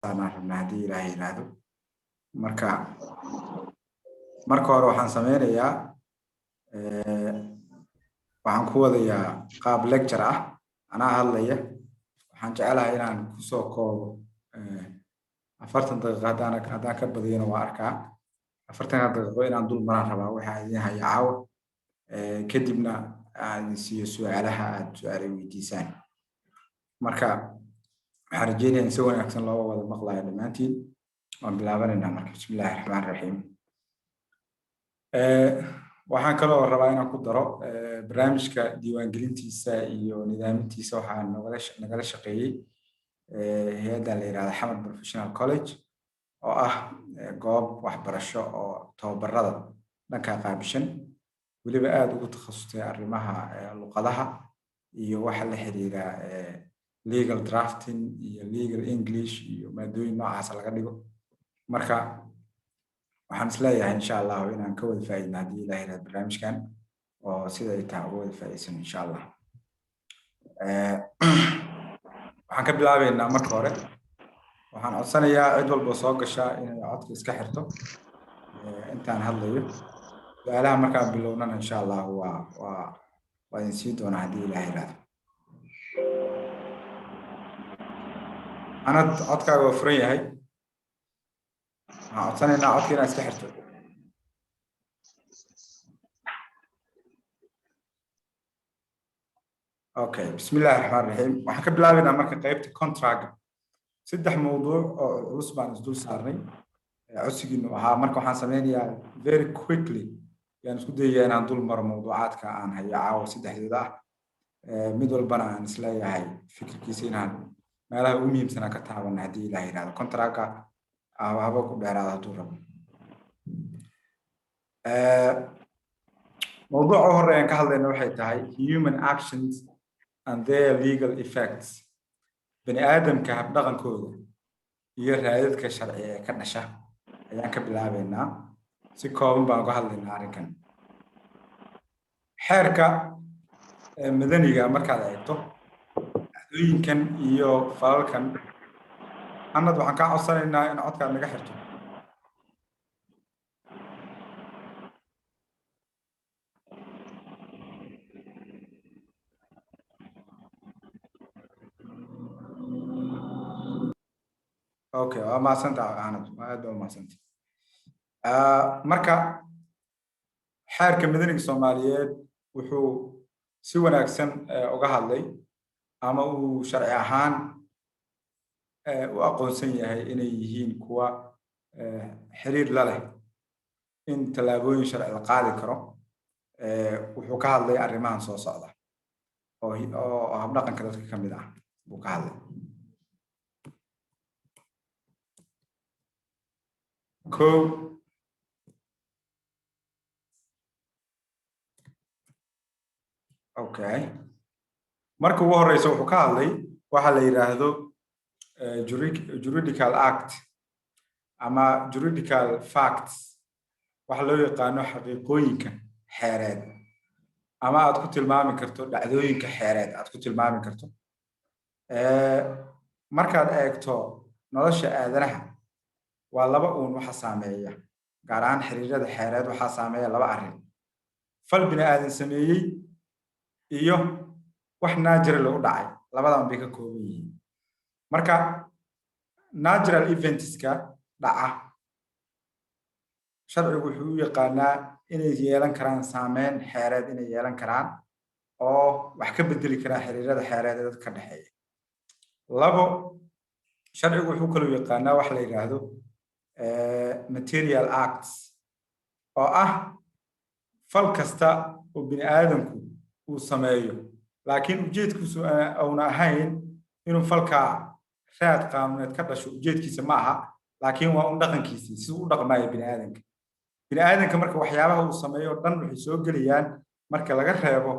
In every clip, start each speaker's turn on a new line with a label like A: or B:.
A: saarnaa rabnaa haddii ilaahay yiraahdo. marka hore waxaan sameynayaa waxaan ku wadayaa qaab lecture ah anaa hadlaya. waxaan jecelahay inaan kusoo koobo 40 daqiiqo haddaan ka badiyana waa arkaa. 40 daqiiqo inaan dul maraan rabaa waxaa idin haya caawa, kadibna aan siiyo su'aalaha aad su'aalo weydiisaan. marka waxaan rajeynayaa in si wanaagsan loo wada maqlayo dhammaantiin. waan bilaabanaynaa marka. bismillaahi raxmaani raxiim. waxaan kaloo rabaa inaan ku daro barnaamijka diiwaangelintiisa iyo nidaamintiisa waxaa nagala shaqeeyey hay'adda la yiraahdo Xamar Professional College oo ah goob waxbarasho oo tababarada dhanka qaabishan weliba aad ugu takhasustay arrimaha luqadaha iyo waxa la xiriira legal drafting iyo legal English iyo maadooyin noocaas laga dhigo. marka waxaan isleeyahay insha Allah inaan ka wada faa'iideyno haddii Ilaahay yiraahdo barnaamijkan oo sida ay tahay uga wada faa'iideysan insha Allah. waxaan ka bilaabeynaa marka hore. waxaan codsanayaa cid walba soo gasha inay codka iska xirto intaan hadlayo. su'aalaha markaan bilownana insha Allah waa idin sii doonaa haddii Ilaahay yiraahdo. anad codkaaga waa furan yahay. waxaan codsanaynaa codka inaad iska xirto. okay, bismillaahi raxmaani raxiim. waxaan ka bilaabeynaa marka qaybta contract. 3 mawduuc oo culus baan isdul saarnay codsigiinu ahaa. marka waxaan sameynayaa very quickly yaan isku dayayaa inaan dul maro mawduucaadka aan hayo caawa 3 ah. mid walbana aan isleeyahay fikirkiisa inaan meelaha ugu muhiimsan ka taaban haddii Ilaahay yiraahdo. contractka haba ku dheeraado hadduu rabo. mawduuca hore aan ka hadlayno waxay tahay human actions and their legal effects. bani aadamka habdhaqankooda iyo raadadka sharci ee ka dhasha ayaan ka bilaabeynaa. si kooban baan uga hadlaynaa arrinkan. xeerka madaniga markaad eegto dhacdooyinkan iyo falalkan anad waxaan ka codsanaynaa in codkaad naga xirto. okay, waa mahadsantahay anad. aad baa mahadsantahay. marka xeerka madaniga Soomaaliyeed wuxuu si wanaagsan uga hadlay ama uu sharci ahaan u aqoonsan yahay inay yihiin kuwa xiriir la leh in tallaabooyin sharci la qaadi karo. wuxuu ka hadlay arrimahan soo socda oo habdhaqanka dadka ka mid ah buu ka hadlay. okay, marka ugu horeysa wuxuu ka hadlay waxa la yiraahdo juridical act ama juridical facts. waxa loo yaqaano xaqiiqooyinka xeereed ama aad ku tilmaami karto dhacdooyinka xeereed aad ku tilmaami karto. markaad eegto nolosha aadanaha waa laba waxa saameeya. gaar ahaan xiriirada xeereed waxaa saameeya 2 arrin. fal bini aadan sameeyey iyo wax natural u dhacay. labadan bay ka kooban yihiin. marka natural eventska dhaca sharcigu wuxuu u yaqaanaa inay yeelan karaan saameyn xeereed inay yeelan karaan oo wax ka bedeli kara xiriirada xeereed ee dadka ka dhaxeeya. 2 sharcigu wuxuu kaloo yaqaanaa wax la yiraahdo material acts oo ah fal kasta oo bini aadamku uu sameeyo laakiin ujeedkiisu aanu ahayn inuu falka raad qaanuuneed ka dhasho. ujeedkiisa ma aha laakiin waa un dhaqankiisa si uu dhaqmayo bini aadamka. marka waxyaabaha uu sameeyo dhan waxay soo gelayaan marka laga reebo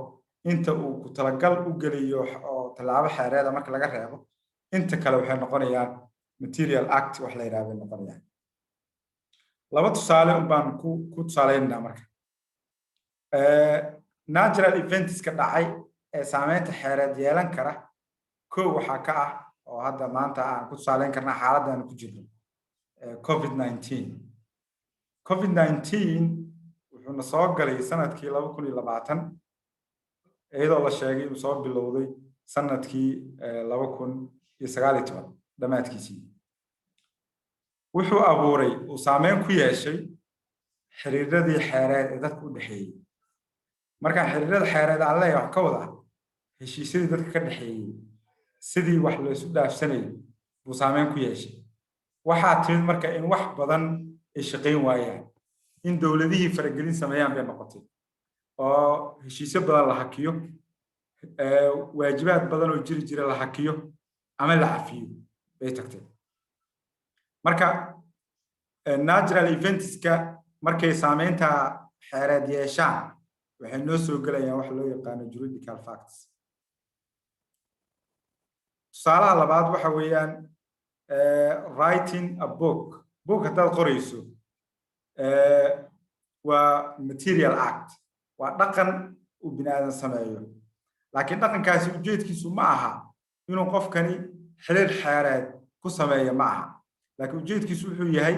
A: inta uu ku talagal u geliyo oo tallaabo xeereeda marka laga reebo inta kale waxay noqonayaan material act wax la yiraahdo noqonayaan. 2 tusaale baan ku tusaaleynaa marka. natural events ka dhacay ee saameynta xeereed yeelan kara. 1 waxaa ka ah oo hadda maanta aan ku tusaaleyn karnaa xaaladda aan ku jirno COVID-19. COVID-19 wuxuuna soo galay sanadkii 2020 iyadoo la sheegay inuu soo bilowday sanadkii 2019 dhammaadkiisii. wuxuu abuuray uu saameyn ku yeeshay xiriiradii xeereed ee dadka u dhexeeyey. markaan xiriirada xeereed aan leeyahay wax ka wada heshiisyadii dadka ka dhexeeyey sidii wax la isu dhaafsanayay buu saameyn ku yeeshay. waxaa timid marka in wax badan ay shaqayn waayaan, in dowladihii faragelin sameeyaan bay noqotay oo heshiisyo badan la hakiyo, waajibaad badan oo jira la hakiyo ama la cafiyo bay tagtay. marka natural eventska markay saameynta xeereed yeeshaan waxay noo soo gelayaan wax loo yaqaano juridical facts. tusaalaha labaad waxa weeyaan writing a book haddaad qorayso waa material act, waa dhaqan uu bini aadan sameeyo, laakiin dhaqankaasi ujeedkiisu ma aha inuu qofkani xiriir xeereed ku sameeyo ma aha, laakiin ujeedkiisu wuxuu yahay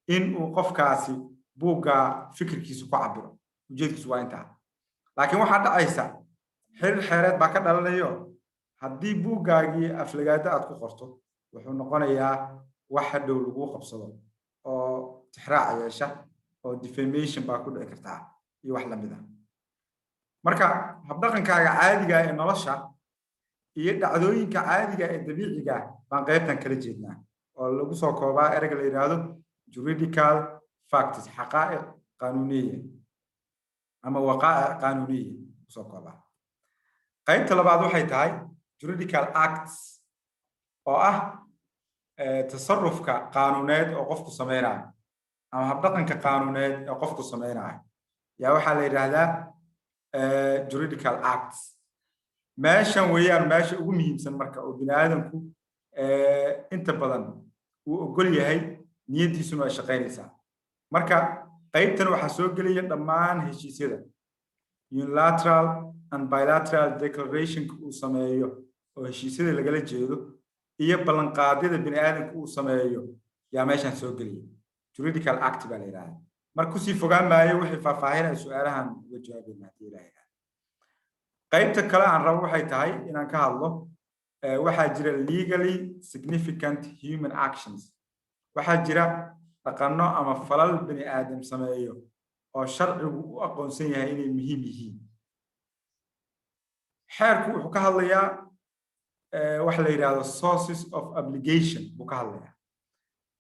A: in uu qofkaasi buugga fikirkiisu ku cabiro. ujeedkiisu waa intaa. laakiin waxaa dhacaysa xiriir xeereed baa ka dhalanayo haddii buuggaagii aflagaada aad ku qorto wuxuu noqonayaa wax hadhow lagu qabsado oo tixraac yeesha oo defamation baa ku dhici kartaa iyo wax lamid ah. marka habdhaqankaaga caadiga ee nolosha iyo dhacdooyinka caadiga ee dabiiciga baan qaybtan kala jeednaa oo lagu soo koobaa ereyga la yiraahdo juridical facts, xaqaa'iq qaanuuniye ama waqaa'ic qaanuuniye soo koobaa. qaybta labaad waxay tahay juridical acts oo ah tasarrufka qaanuuneed oo qofku sameynayo ama habdhaqanka qaanuuneed ee qofku sameynayo yaa waxaa la yiraahdaa juridical acts. meeshan weeyaan meesha ugu muhiimsan marka oo bini aadamku inta badan uu ogol yahay niyadiisuna ay shaqaynaysaa. marka qaybtan waxaa soo gelaya dhammaan heshiisyada unilateral and bilateral declaration uu sameeyo oo heshiisyada lagala jeedo iyo ballanqaadyada bini aadamku uu sameeyo yaa meeshan soo gelaya. juridical act baa la yiraahdaa. marka kusii fogaan maayo wixii faahfaahinaya su'aalahan uga jawaabayna haddii ilaahay yiraahdo. qaybta kale aan rabo waxay tahay inaan ka hadlo waxaa jira legally significant human actions. waxaa jira dhaqanno ama falal bini aadam sameeyo oo sharcigu u aqoonsan yahay inay muhiim yihiin. xeerku wuxuu ka hadlayaa waxa la yiraahdo sources of obligation buu ka hadlayaa.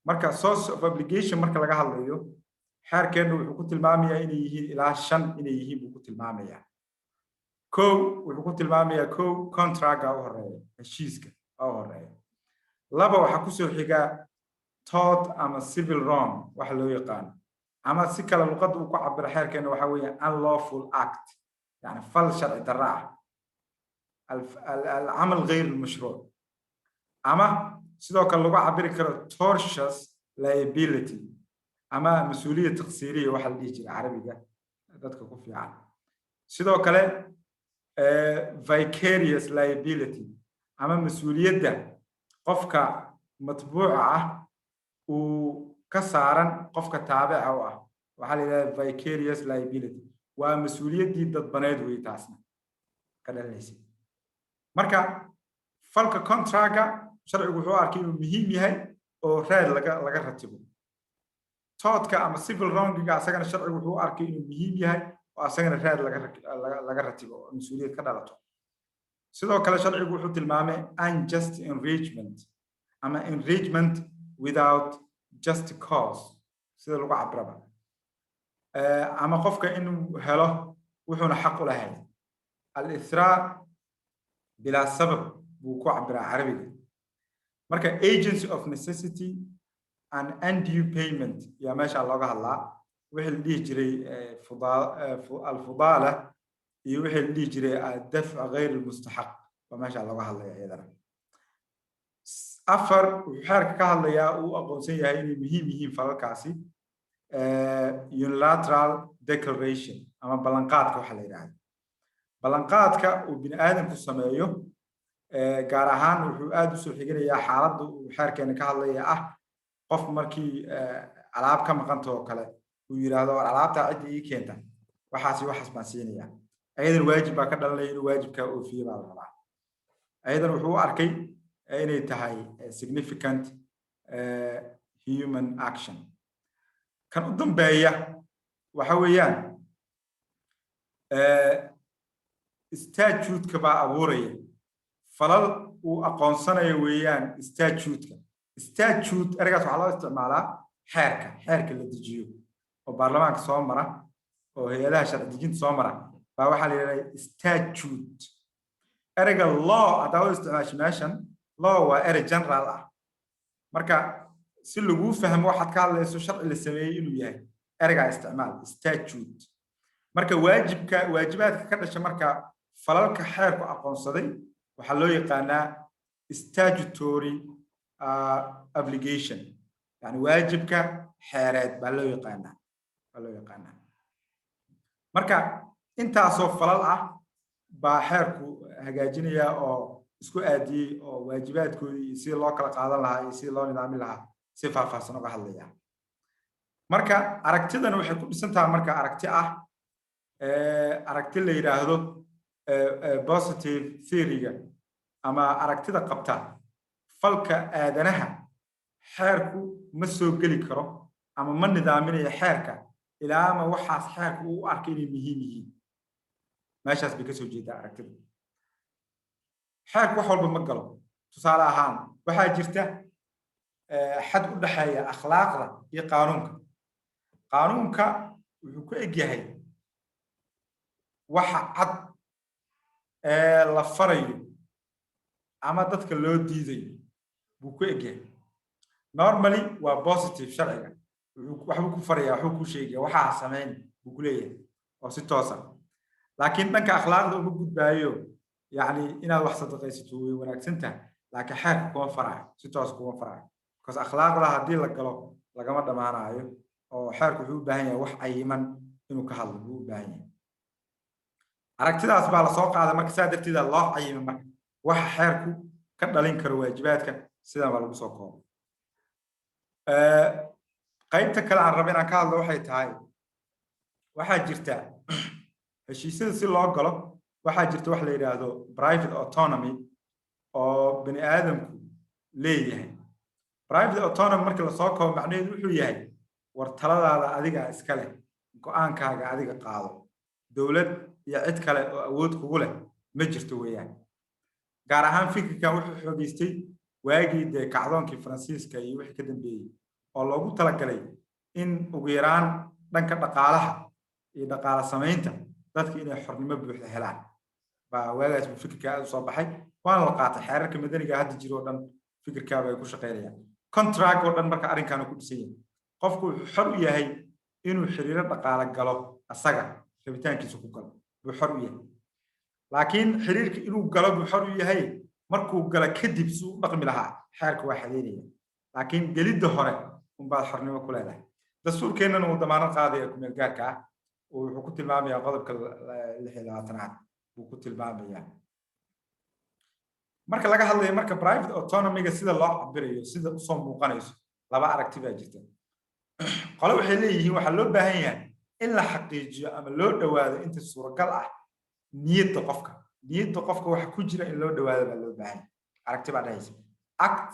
A: marka source of obligation marka laga hadlayo xeerkeenu wuxuu ku tilmaamayaa inay yihiin ilaa 5 inay yihiin buu ku tilmaamayaa. wuxuu ku tilmaamayaa contractka u horeeya, heshiiska u horeeya. 2 waxa ku soo xiga tort ama civil wrong waxa loo yaqaan, ama si kale luqadda uu ku cabiro xeerkeena waxa weeyaan unlawful act, yani fal sharci darro ah, العمل غير المشروع. أما sidoo kale lagu cabiri karo tortious liability ama mas'uuliyad taqsiiriye waxa la dhihi jiray carabiga dadka ku fiican. sidoo kale vicarious liability ama mas'uuliyadda qofka matbuuca ah uu ka saaran qofka taabica u ah waxa la yiraahdaa vicarious liability. waa mas'uuliyaddii dadbaneed wey taasna ka dhalanaysa. marka falka contractka sharcigu wuxuu arkay inuu muhiim yahay oo raad laga ratibo. tortka ama civil wrongiga asagana sharcigu wuxuu arkay inuu muhiim yahay oo asagana raad laga ratibo oo mas'uuliyad ka dhalato. sidoo kale sharcigu wuxuu tilmaamay unjust enrichment ama enrichment without just cause sida lagu cabiraba ama qofka inuu helo wuxuuna xaq u lahayn. al-ithraa bila sabab buu ku cabiraa carabiga. marka agency of necessity and undue payment yaa meesha looga hadlaa. wixii la dhihi jiray al-fudaala iyo wixii la dhihi jiray ad-dafc ghayr al-mustahaq baa meesha looga hadlaya iyadana. 4 wuxuu xeerka ka hadlayaa uu aqoonsan yahay inay muhiim yihiin falalkaasi unilateral declaration ama ballanqaadka waxa la yiraahdo. ballanqaadka uu bini aadamku sameeyo gaar ahaan wuxuu aad u soo xiganayaa xaaladda uu xeerkeena ka hadlaya qof markii alaab ka maqanta oo kale uu yiraahdo alaabta cidda ii keenta waxaas baan siinayaa ayadan waajib baa ka dhalanaya inuu waajibkaa oofiyo baa la rabaa ayadan wuxuu u arkay inay tahay significant human action kan u dambeeya waxa weeyaan statute-ka baa abuuraya falal uu aqoonsanayo weeyaan statute-ka statute eragaas waxaa loo isticmaalaa xeerka la dejiyo oo baarlamaanka soo mara oo hay'adaha sharci dejinta soo mara baa waxaa la yidhahdaa statute erega law haddaa u isticmaasho meeshan law waa erey general marka si lagu fahmo waxaad ka hadlayso sharci la sameeyey inuu yahay ergaa isticmaal statute marka waajibaadka ka dhasha marka falalka xeerku aqoonsaday waxaa loo yaqaanaa statutory obligation yani waajibka xeereed baa loo yaqaanaa marka intaasoo falal baa xeerku hagaajinaya oo isku aadiyey oo waajibaadkoodii iyo sidii loo kala qaadan lahaa iyo sidii loo nidaamin lahaa si faahfaahsan uga hadlaya marka aragtidan waxay ku dhisan tahay marka aragti la yidhaahdo positive theory-ga ama aragtida qabta falka aadanaha xeerku ma soo geli karo ama ma nidaaminayo xeerka ilaa ama waxaas xeerku uu arkay inay muhiim yihiin meeshaas bay ka soo jeedaa aragtida xeerku wax walba ma galo tusaale ahaan waxaa jirta xad u dhaxeeya akhlaaqda iyo qaanuunka wuxuu ku egyahay waxa cad la farayo ama dadka loo diidayo buu ku egyahay normally waa positive sharciga waxbuu ku faraya waxbuu ku sheegaya waxaa samayn buu ku leeyahay oo si toosan laakiin dhanka akhlaaqda uma gudbaayo yani inaad wax sadaqaysato way wanaagsan tahay laakiin xeerka kuma farayo si toos kuma farayo because akhlaaqda haddii la galo lagama dhamaanayo oo xeerku wuxuu u baahan yahay wax cayiman inuu ka hadlo buu u baahan yahay aragtidaas baa la soo qaaday marka saa darteeda loo cayimay marka waxa xeerku ka dhalin karo waajibaadka sidan baa lagu soo koobo qaybta kale aan rabo inaan ka hadlo waxay tahay waxaa jirta heshiisyada si loo galo waxaa jirta wax la yidhaahdo private autonomy oo bani aadamku leeyahay private autonomy marka la soo koobo macnaheedu wuxuu yahay war taladaada adiga iska leh go'aankaaga adiga qaado dowlad iyo cid kale oo awood kugu leh ma jirto weeyaan gaar ahaan fikirkan wuxuu xoogeystay waagii dee kacdoonkii faransiiska iyo wixii ka dambeeyey oo loogu talagalay in ugu yaraan dhanka dhaqaalaha iyo dhaqaale samaynta dadka inay xornimo buuxda helaan baa waagaas buu fikirka aad u soo baxay waana la qaatay xeerarka madaniga hadda jiro oo dhan fikirkaaba ay ku shaqaynayaan contract oo dhan marka arrinkaana ku dhisan yahay qofku wuxuu xor u yahay inuu xiriiro dhaqaale galo asaga rabitaankiisa ku galo buu xor u yahay laakiin xiriirka inuu galo buu xor u yahay markuu galo kadib si u dhaqmi lahaa xeerka waa xadeynaya laakiin gelidda hore unbaad xornimo ku leedahay dastuurkeennana uu damaanad qaadaya kumeel gaarka oo wuxuu ku tilmaamayaa qodobka 26aad buu ku tilmaamayaa marka laga hadlayo marka private autonomy-ga sida loo cabirayo sida u soo muuqanayso laba aragti baa jirta qolo waxay leeyihiin waxaa loo baahan yahay in la xaqiijiyo ama loo dhawaado inta suuragal niyadda qofka waxa ku jira in loo dhawaado baa loo baahan yahay aragti baa dhahaysa act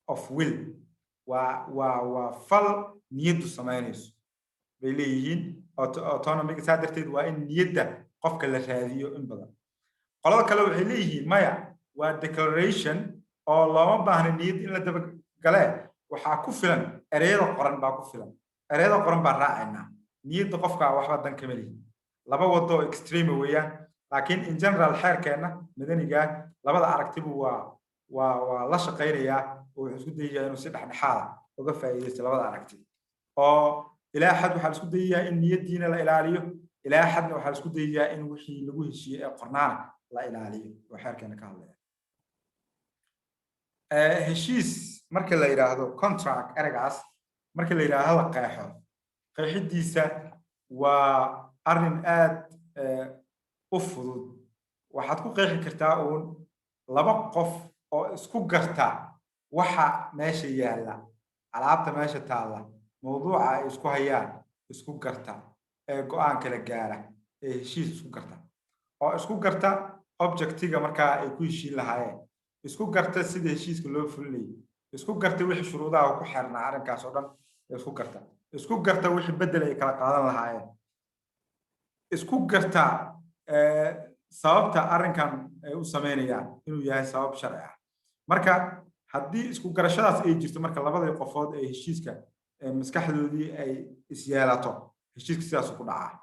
A: of will waa fal niyaddu samaynayso bay leeyihiin autonomy-ga saa darteed waa in niyadda qofka la raadiyo in badan qolada kale waxay leeyihiin maya waa declaration oo looma baahna niyad in la dabagalee waxaa ku filan ereyada qoran baa ku filan ereyada qoran baa raacaynaa niyadda qofka waxba dan kama lihin laba wado oo extreme weeyaan laakiin in general xeerkeena madaniga labada aragtibu waa la shaqaynayaa oo wuxuu isku dayayaa inuu si dhexdhexaada uga faa'iideysto labada aragti oo ilaa xad waxaa isku dayayaa in niyaddiina la ilaaliyo ilaa xadna waxaa isku dayayaa in wixii lagu heshiiyey ee qornaana la ilaaliyo oo xeerkeena ka hadlaya heshiis marka la yiraahdo contract eragaas marka la yiraahdo la qeexo qeexidiisa waa arrin aad u fudud waxaad ku qeexi kartaa laba qof oo isku garta waxa meesha yaalla alaabta meesha taalla mawduuca ay isku hayaan isku garta ee go'aan kala gaara ee heshiis isku garta oo isku garta objectiga markaa ay ku heshiin lahaayeen isku garta sida heshiiska loo fulinayo isku garta wixii shuruudaha ku xirnaa arrinkaas oo dhan isku garta wixii bedel ay kala qaadan lahaayeen isku garta sababta arrinkan ay u sameynayaan inuu yahay sabab sharci ah marka haddii isku garashadaas ay jirto marka labadii qofood ee heshiiska maskaxdoodii ay isyeelato heshiiska sidaas ku dhacaa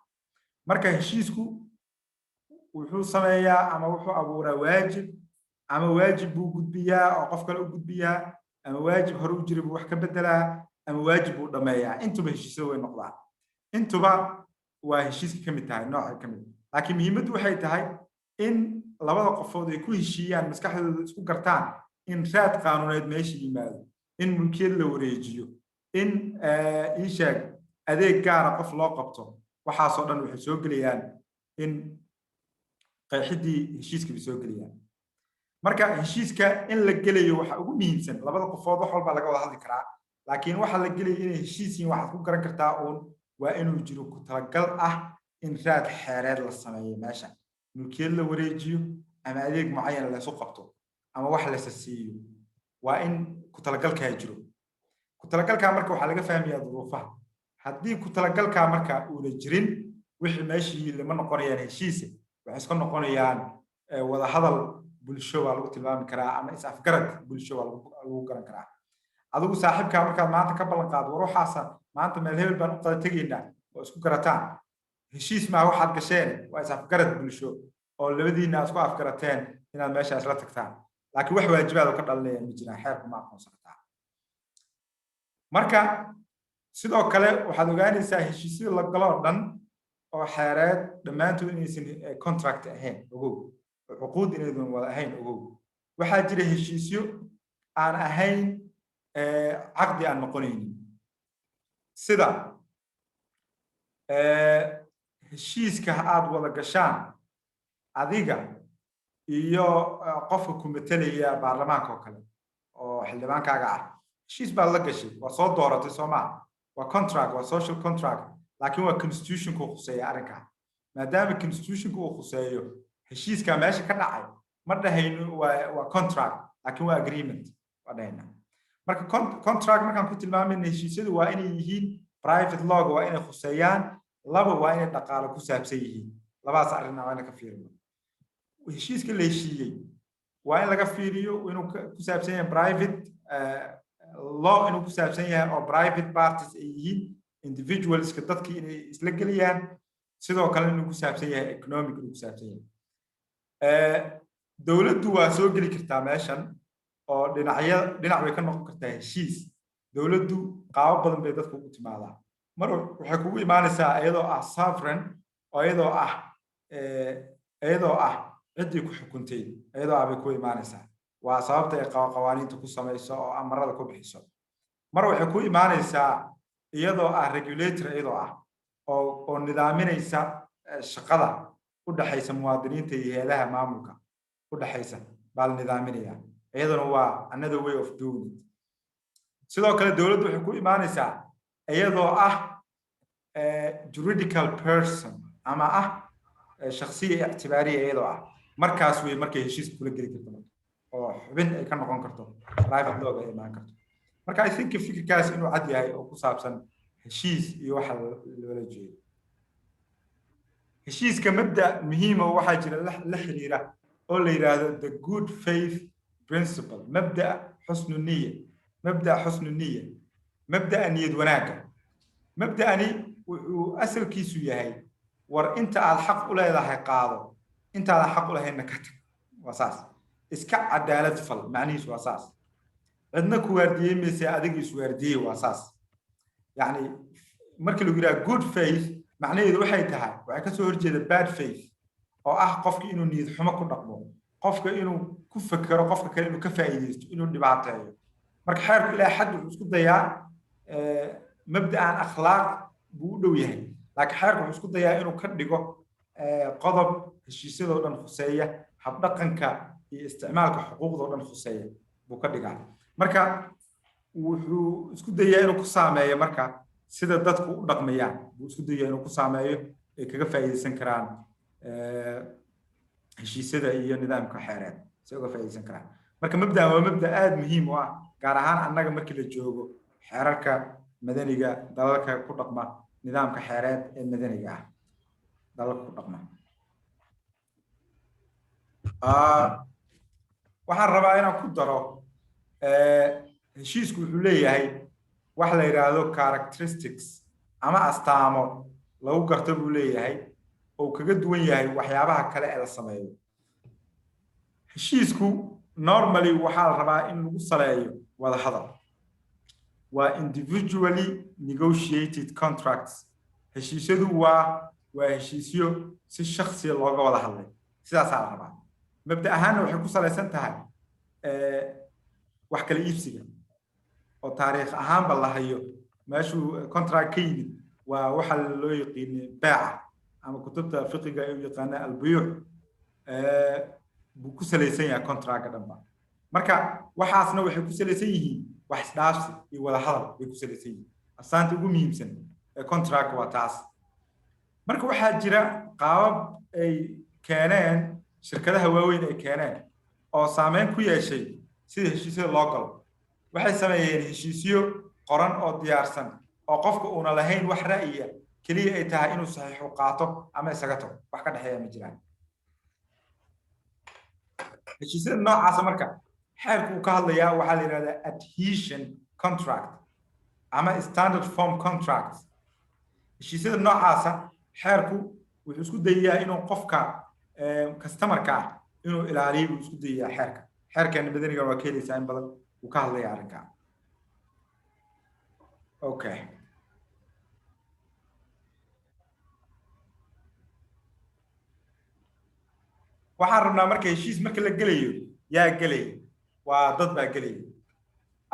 A: marka heshiisku wuxuu sameeyaa ama wuxuu abuuraa waajib ama waajib buu gudbiyaa oo qof kale u gudbiyaa ama waajib hore u jiray buu wax ka bedelaa ama waajib buu dhameeyaa intuba heshiisyo way noqdaan intuba waa heshiiska ka mid tahay nooca ka mid laakiin muhiimaddu waxay tahay in labada qofood ay ku heshiiyaan maskaxdooda isku gartaan in raad qaanuuneed meesha yimaado in mulkiyad la wareejiyo in ii sheeg adeeg gaara qof loo qabto waxaasoo dhan waxay soo gelayaan in qeexidii heshiiska bay soo gelayaan marka heshiiska in la gelayo waxa ugu muhiimsan labada qofood wax walba laga wada hadli karaa laakiin waxa la gelayo inay heshiis yihiin waxaad ku garan kartaa uun waa inuu jiro ku talagal ah in raad xeereed la sameeyo meesha mulkiyad la wareejiyo ama adeeg mucayan la isu qabto ama wax la siiyo waa in ku talagalkaa jiro ku talagalkaa marka waxaa laga fahmayaa duruufaha haddii ku talagalkaa marka uuna jirin wixii meeshii lama noqonayaan heshiise waxay iska noqonayaan wada hadal bulsho waa lagu tilmaami karaa ama is afgarad bulsho waa lagu garan karaa adigu saaxiibkaa markaad maanta ka ballan qaado war waxaasa maanta meel hebel baan u qada tegaynaa oo isku garataan heshiis maa waxaad gasheen waa is afgarad bulsho oo labadiina aad isku afgarateen inaad meeshaas la tagtaan laakiin wax waajibaad oo ka dhalanaya ma jiraan xeerku ma aqoonsanataa marka sidoo kale waxaad ogaanaysaa heshiisyada la galo oo dhan oo xeereed dhammaantood inaysan contract ahayn ogow cuquud inaydan wada ahayn ogow waxaa jira heshiisyo aan ahayn caqdi aan noqonaynin sida heshiiska aad wada gashaan adiga iyo qofka ku metelaya baarlamaanka oo kale oo xildhibaankaaga ah heshiis baad la gashay waa soo dooratay soo maaha waa contract waa social contract laakiin waa constitutionka uu khuseeya arrinkaa maadaama constitutionka uu khuseeyo heshiiskaa meesha ka dhacay ma dhahayno waa contract laakiin waa agreement waa dhahayna marka contract markaan ku tilmaamayna heshiisyadu waa inay yihiin private lawga waa inay khuseeyaan laba waa inay dhaqaale ku saabsan yihiin labadaas arrin waa in ka fiirino heshiiska la heshiiyey waa in laga fiiriyo inuu ku saabsan yahay private law inuu ku saabsan yahay oo private parties ay yihiin individualska dadkii inay isla gelayaan sidoo kale inuu ku saabsan yahay economic inuu ku saabsan yahay dowladdu waa soo geli kartaa meeshan oo dhinac bay ka noqon kartaa heshiis dowladdu qaabo badan bay dadku ugu timaadaa mar waxay kugu imaanaysaa iyadoo ah sovereign oo iyadoo ah ciddii ku xukuntay iyadoo ah bay ku imaanaysaa waa sababta ay qawaaniinta ku samayso oo amarada ku bixiso mar waxay ku imaanaysaa iyadoo ah regulator iyadoo ah oo nidaaminaysa shaqada u dhaxaysa muwaadiniinta iyo hay'adaha maamulka u dhaxaysa baa la nidaaminaya iyaduna waa another way of doing it sidoo kale dowladdu waxay ku imaanaysaa iyadoo ah juridical person ama ah shakhsiya ictibaariya iyadoo ah markaas way markay heshiis kula geli karto oo xubin ay ka noqon karto private law ay imaan karto marka I think fikirkaas inuu cad yahay oo ku saabsan heshiis iyo waxa loola jeedo heshiiska mabda muhiim ah waxaa jira la xiriira oo la yiraahdo the good faith principle mabda xusnu niyya mabda niyad wanaaga mabdaani wuxuu asalkiisu yahay war inta aad xaq u leedahay qaado inta aad xaq u lahayn ka tag wasaas iska cadaalad fal macnihiisu wasaas cidna ku waardiyeemaysa adiga is waardiyay wasaas yani markii lagu yiraahdo good faith macnaheedu waxay tahay waxay ka soo horjeeda bad faith oo ah qofka inuu niyad xumo ku dhaqmo qofka inuu ku fakaro qofka kale inuu ka faa'iideysto inuu dhibaateeyo marka xeerku ilaa xad wuxuu isku dayaa mabda'an akhlaaq buu u dhow yahay laakiin xeerku wuxuu isku dayaa inuu ka dhigo qodob heshiisyadoo dhan khuseeya habdhaqanka iyo isticmaalka xuquuqda oo dhan khuseeya buu ka dhigaa marka wuxuu isku dayaa inuu ku saameeyo marka sida dadku u dhaqmayaan buu isku dayaa inuu ku saameeyo ay kaga faa'iideysan karaan heshiisyada iyo nidaamka xeereed si uga faa'iideysan karaan marka mabda'a waa mabda aad muhiim u ah gaar ahaan annaga markii la joogo xeerarka madaniga dalalka ku dhaqma nidaamka xeereed ee madaniga ah dalalka ku dhaqma waxaan rabaa inaan ku daro heshiisku wuxuu leeyahay wax la yiraahdo characteristics ama astaamo lagu garto buu leeyahay oo kaga duwan yahay waxyaabaha kale ee la sameeyo heshiisku normally waxaa la rabaa in lagu saleeyo wada hadal waa individually negotiated contracts heshiisyadu waa heshiisyo si shakhsi looga wada hadlay sidaasaa la rabaa mabda ahaanna waxay ku salaysan tahay wax kala iibsiga oo taariikh ahaanba la hayo meeshuu contract ka yimid waa waxa loo yaqiinay beeca ama kutubta fiqiga ay u yaqaanaan albuyuuc buu ku salaysan yahay contractka dhanba marka waxaasna waxay ku salaysan yihiin wax isdhaafsi iyo wada hadal bay ku salaysan yihiin astaanta ugu muhiimsan ee contractka waa taas marka waxaa jira qaabab ay keeneen shirkadaha waaweyn ay keeneen oo saameyn ku yeeshay sida heshiisyada loo galo waxay sameeyeen heshiisyo qoran oo diyaarsan oo qofka uuna lahayn wax ra'yiya kaliya ay tahay inuu saxiixu qaato ama isaga tago wax ka dhexeeya ma jiraan heshiisyada noocaasa marka xeerku uu ka hadlayaa waxaa la yidhahdaa adhesion contract ama standard form contract heshiisyada noocaasa xeerku wuxuu isku dayayaa inuu qofka customerka ah inuu ilaaliyo buu isku dayayaa xeerkeena madaniga waa ka helaysaa in badan uu ka hadlaya arrinka okay waxaan rabnaa marka heshiis marka la gelayo yaa gelaya waa dad baa gelaya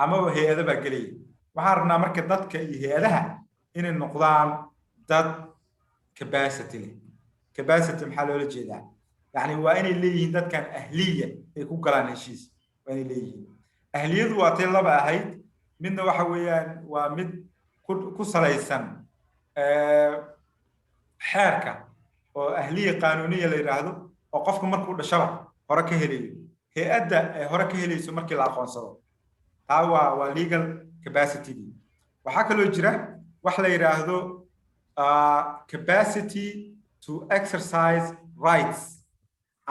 A: ama hay'ado baa gelaya waxaan rabnaa marka dadka iyo hay'adaha inay noqdaan dad capacity leh capacity maxaa loola jeedaa yani waa inay leeyihiin dadkan ahliya ay ku galaan heshiis waa inay leeyihiin ahliyadu waa tay laba ahayd midna waxa weeyaan waa mid ku salaysan xeerka oo ahliya qaanuuniya la yiraahdo oo qofku markuu dhashaba hore ka helayo hay'adda ay hore ka helayso markii la aqoonsado taa waa legal capacity waxaa kaloo jira wax la yiraahdo capacity to exercise rights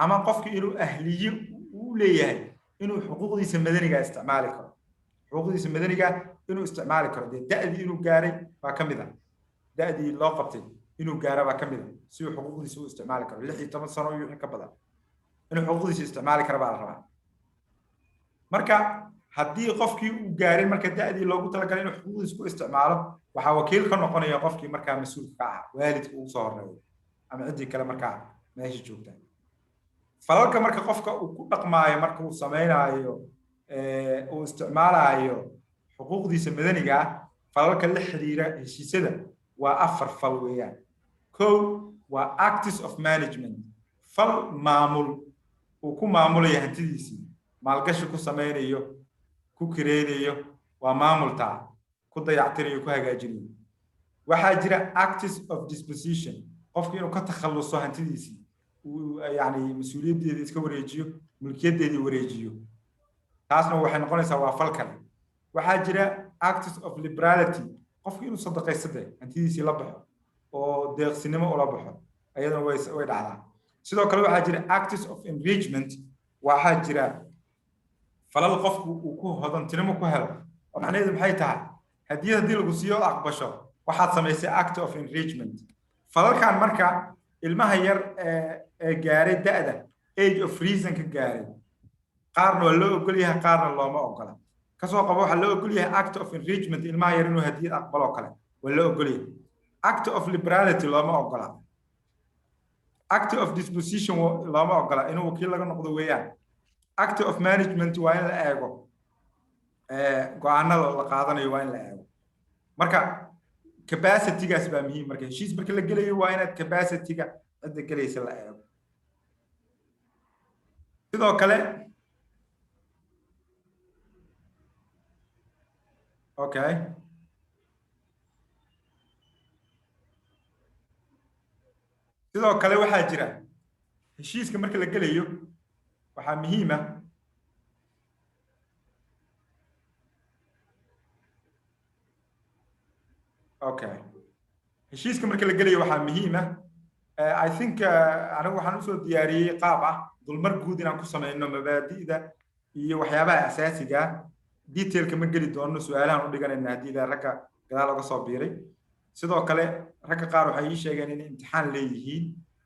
A: ama qofku inuu ahliye u leeyahay inuu xuquuqdiisa madaniga isticmaali karo xuquuqdiisa madaniga inuu isticmaali karo da'dii inuu gaaray baa ka mid ah da'dii loo qabtay inuu gaaro baa ka mid ah si uu xuquuqdiisa u isticmaali karo 16 sano iyo wixii ka badan inuu xuquuqdiisa isticmaali karo baa la rabaa marka haddii qofkii uu gaaray marka da'dii loogu talagalay inuu xuquuqdiisa ku isticmaalo waxaa wakiil ka noqonaya qofkii markaa mas'uulka ka ah waalidka ugu soo horeeyo ama ciddii kale markaa meesha joogta falalka marka qofka uu ku dhaqmaayo marka uu samaynayo uu isticmaalayo xuquuqdiisa madaniga ah falalka la xiriira heshiisyada waa 4 fal weeyaan kow waa acts of management fal maamul uu ku maamulayo hantidiisii maalgashi ku samaynayo ku kireynayo waa maamulta ku dayactirayo ku hagaajinayo waxaa jira acts of disposition qofkii inuu ka takhaluso hantidiisii يعني مسؤولية إسكا وريجيو ملكية دي وريجيو تاسنا وحنا نقول سوا فلكن وحاجة acts of liberality قف إنه صدق يصدق أنت دي سلبح أو ده سينما ولا بحر أيضا ويد على سيدا كلو حاجة acts of enrichment وحاجة فلا القف وكو هذا تنمو كهلا ونحن إذا بحيتها هديه دي القصية أقبشة واحد سميسي act of enrichment فلا كان مركا ilmaha yar gaaray da'da age of reason ka gaaray qaarna waa loo ogol yahay qaarna looma ogola kasoo qabo waxa loo ogol yahay act of enrichment ilmaha yar inuu hadiyad aqbalo kale waa loo ogol yahay act of liberality looma ogola act of disposition looma ogola inuu wakiil laga noqdo weeyaan act of management waa in la eego go'aanada la qaadanayo waa in la eego marka capacity gaas baa muhiim marka heshiis marka la gelayo waa inaad capacity ga cid galaysa la eego sidoo kale okay sidoo kale waxaa jira heshiiska marka la gelayo waxaa muhiim ah okay heshiiska marka la gelayo waxaa muhiim ah I think anigu waxaan usoo diyaariyey qaab ah dulmar guud inaan ku sameyno mabaadi'da iyo waxyaabaha asaasiga ah detailka ma geli doono su-aalahan u dhiganayna haddii la ragga gadaal oga soo biiray sidoo kale ragga qaar waxay ii sheegeen inay imtixaan leeyihiin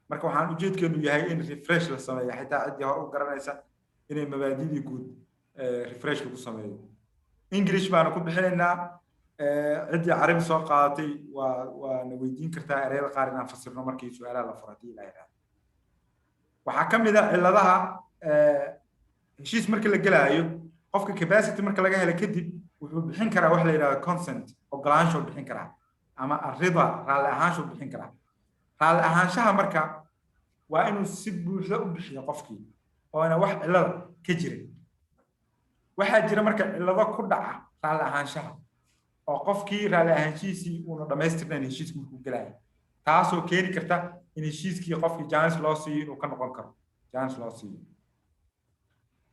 A: marka waxaan ujeedkeenu yahay in refresh la sameeyo xitaa ciddii hore u garanaysa inay mabaadidii guud refresh lagu sameeyo english baanu ku bixinaynaa ciddii carabi soo qaadatay waana weydiin kartaa ereyada qaar inaan fasirno markii su-aalaha la furo haddii la yidhaahdo waxaa ka mid ah cilladaha heshiis marka la gelaayo qofka capacity marka laga helo kadib wuxuu bixin karaa wax la yidhahdo consent ogolaansho bixin karaa ama arrida raalli ahaansho bixin karaa raalli ahaanshaha marka waa inuu si buuxda u bixiyo qofkii oona wax cillada ka jirin waxaa jira marka cillado ku dhaca raalli ahaanshaha oo qofkii raalli ahaanshihiisii uuna dhammaystirnayn heshiiska markuu gelaayo taasoo keeni karta in heshiiskii qofkii jaanis loo siiyo inuu ka noqon karo jaanis loo siiyo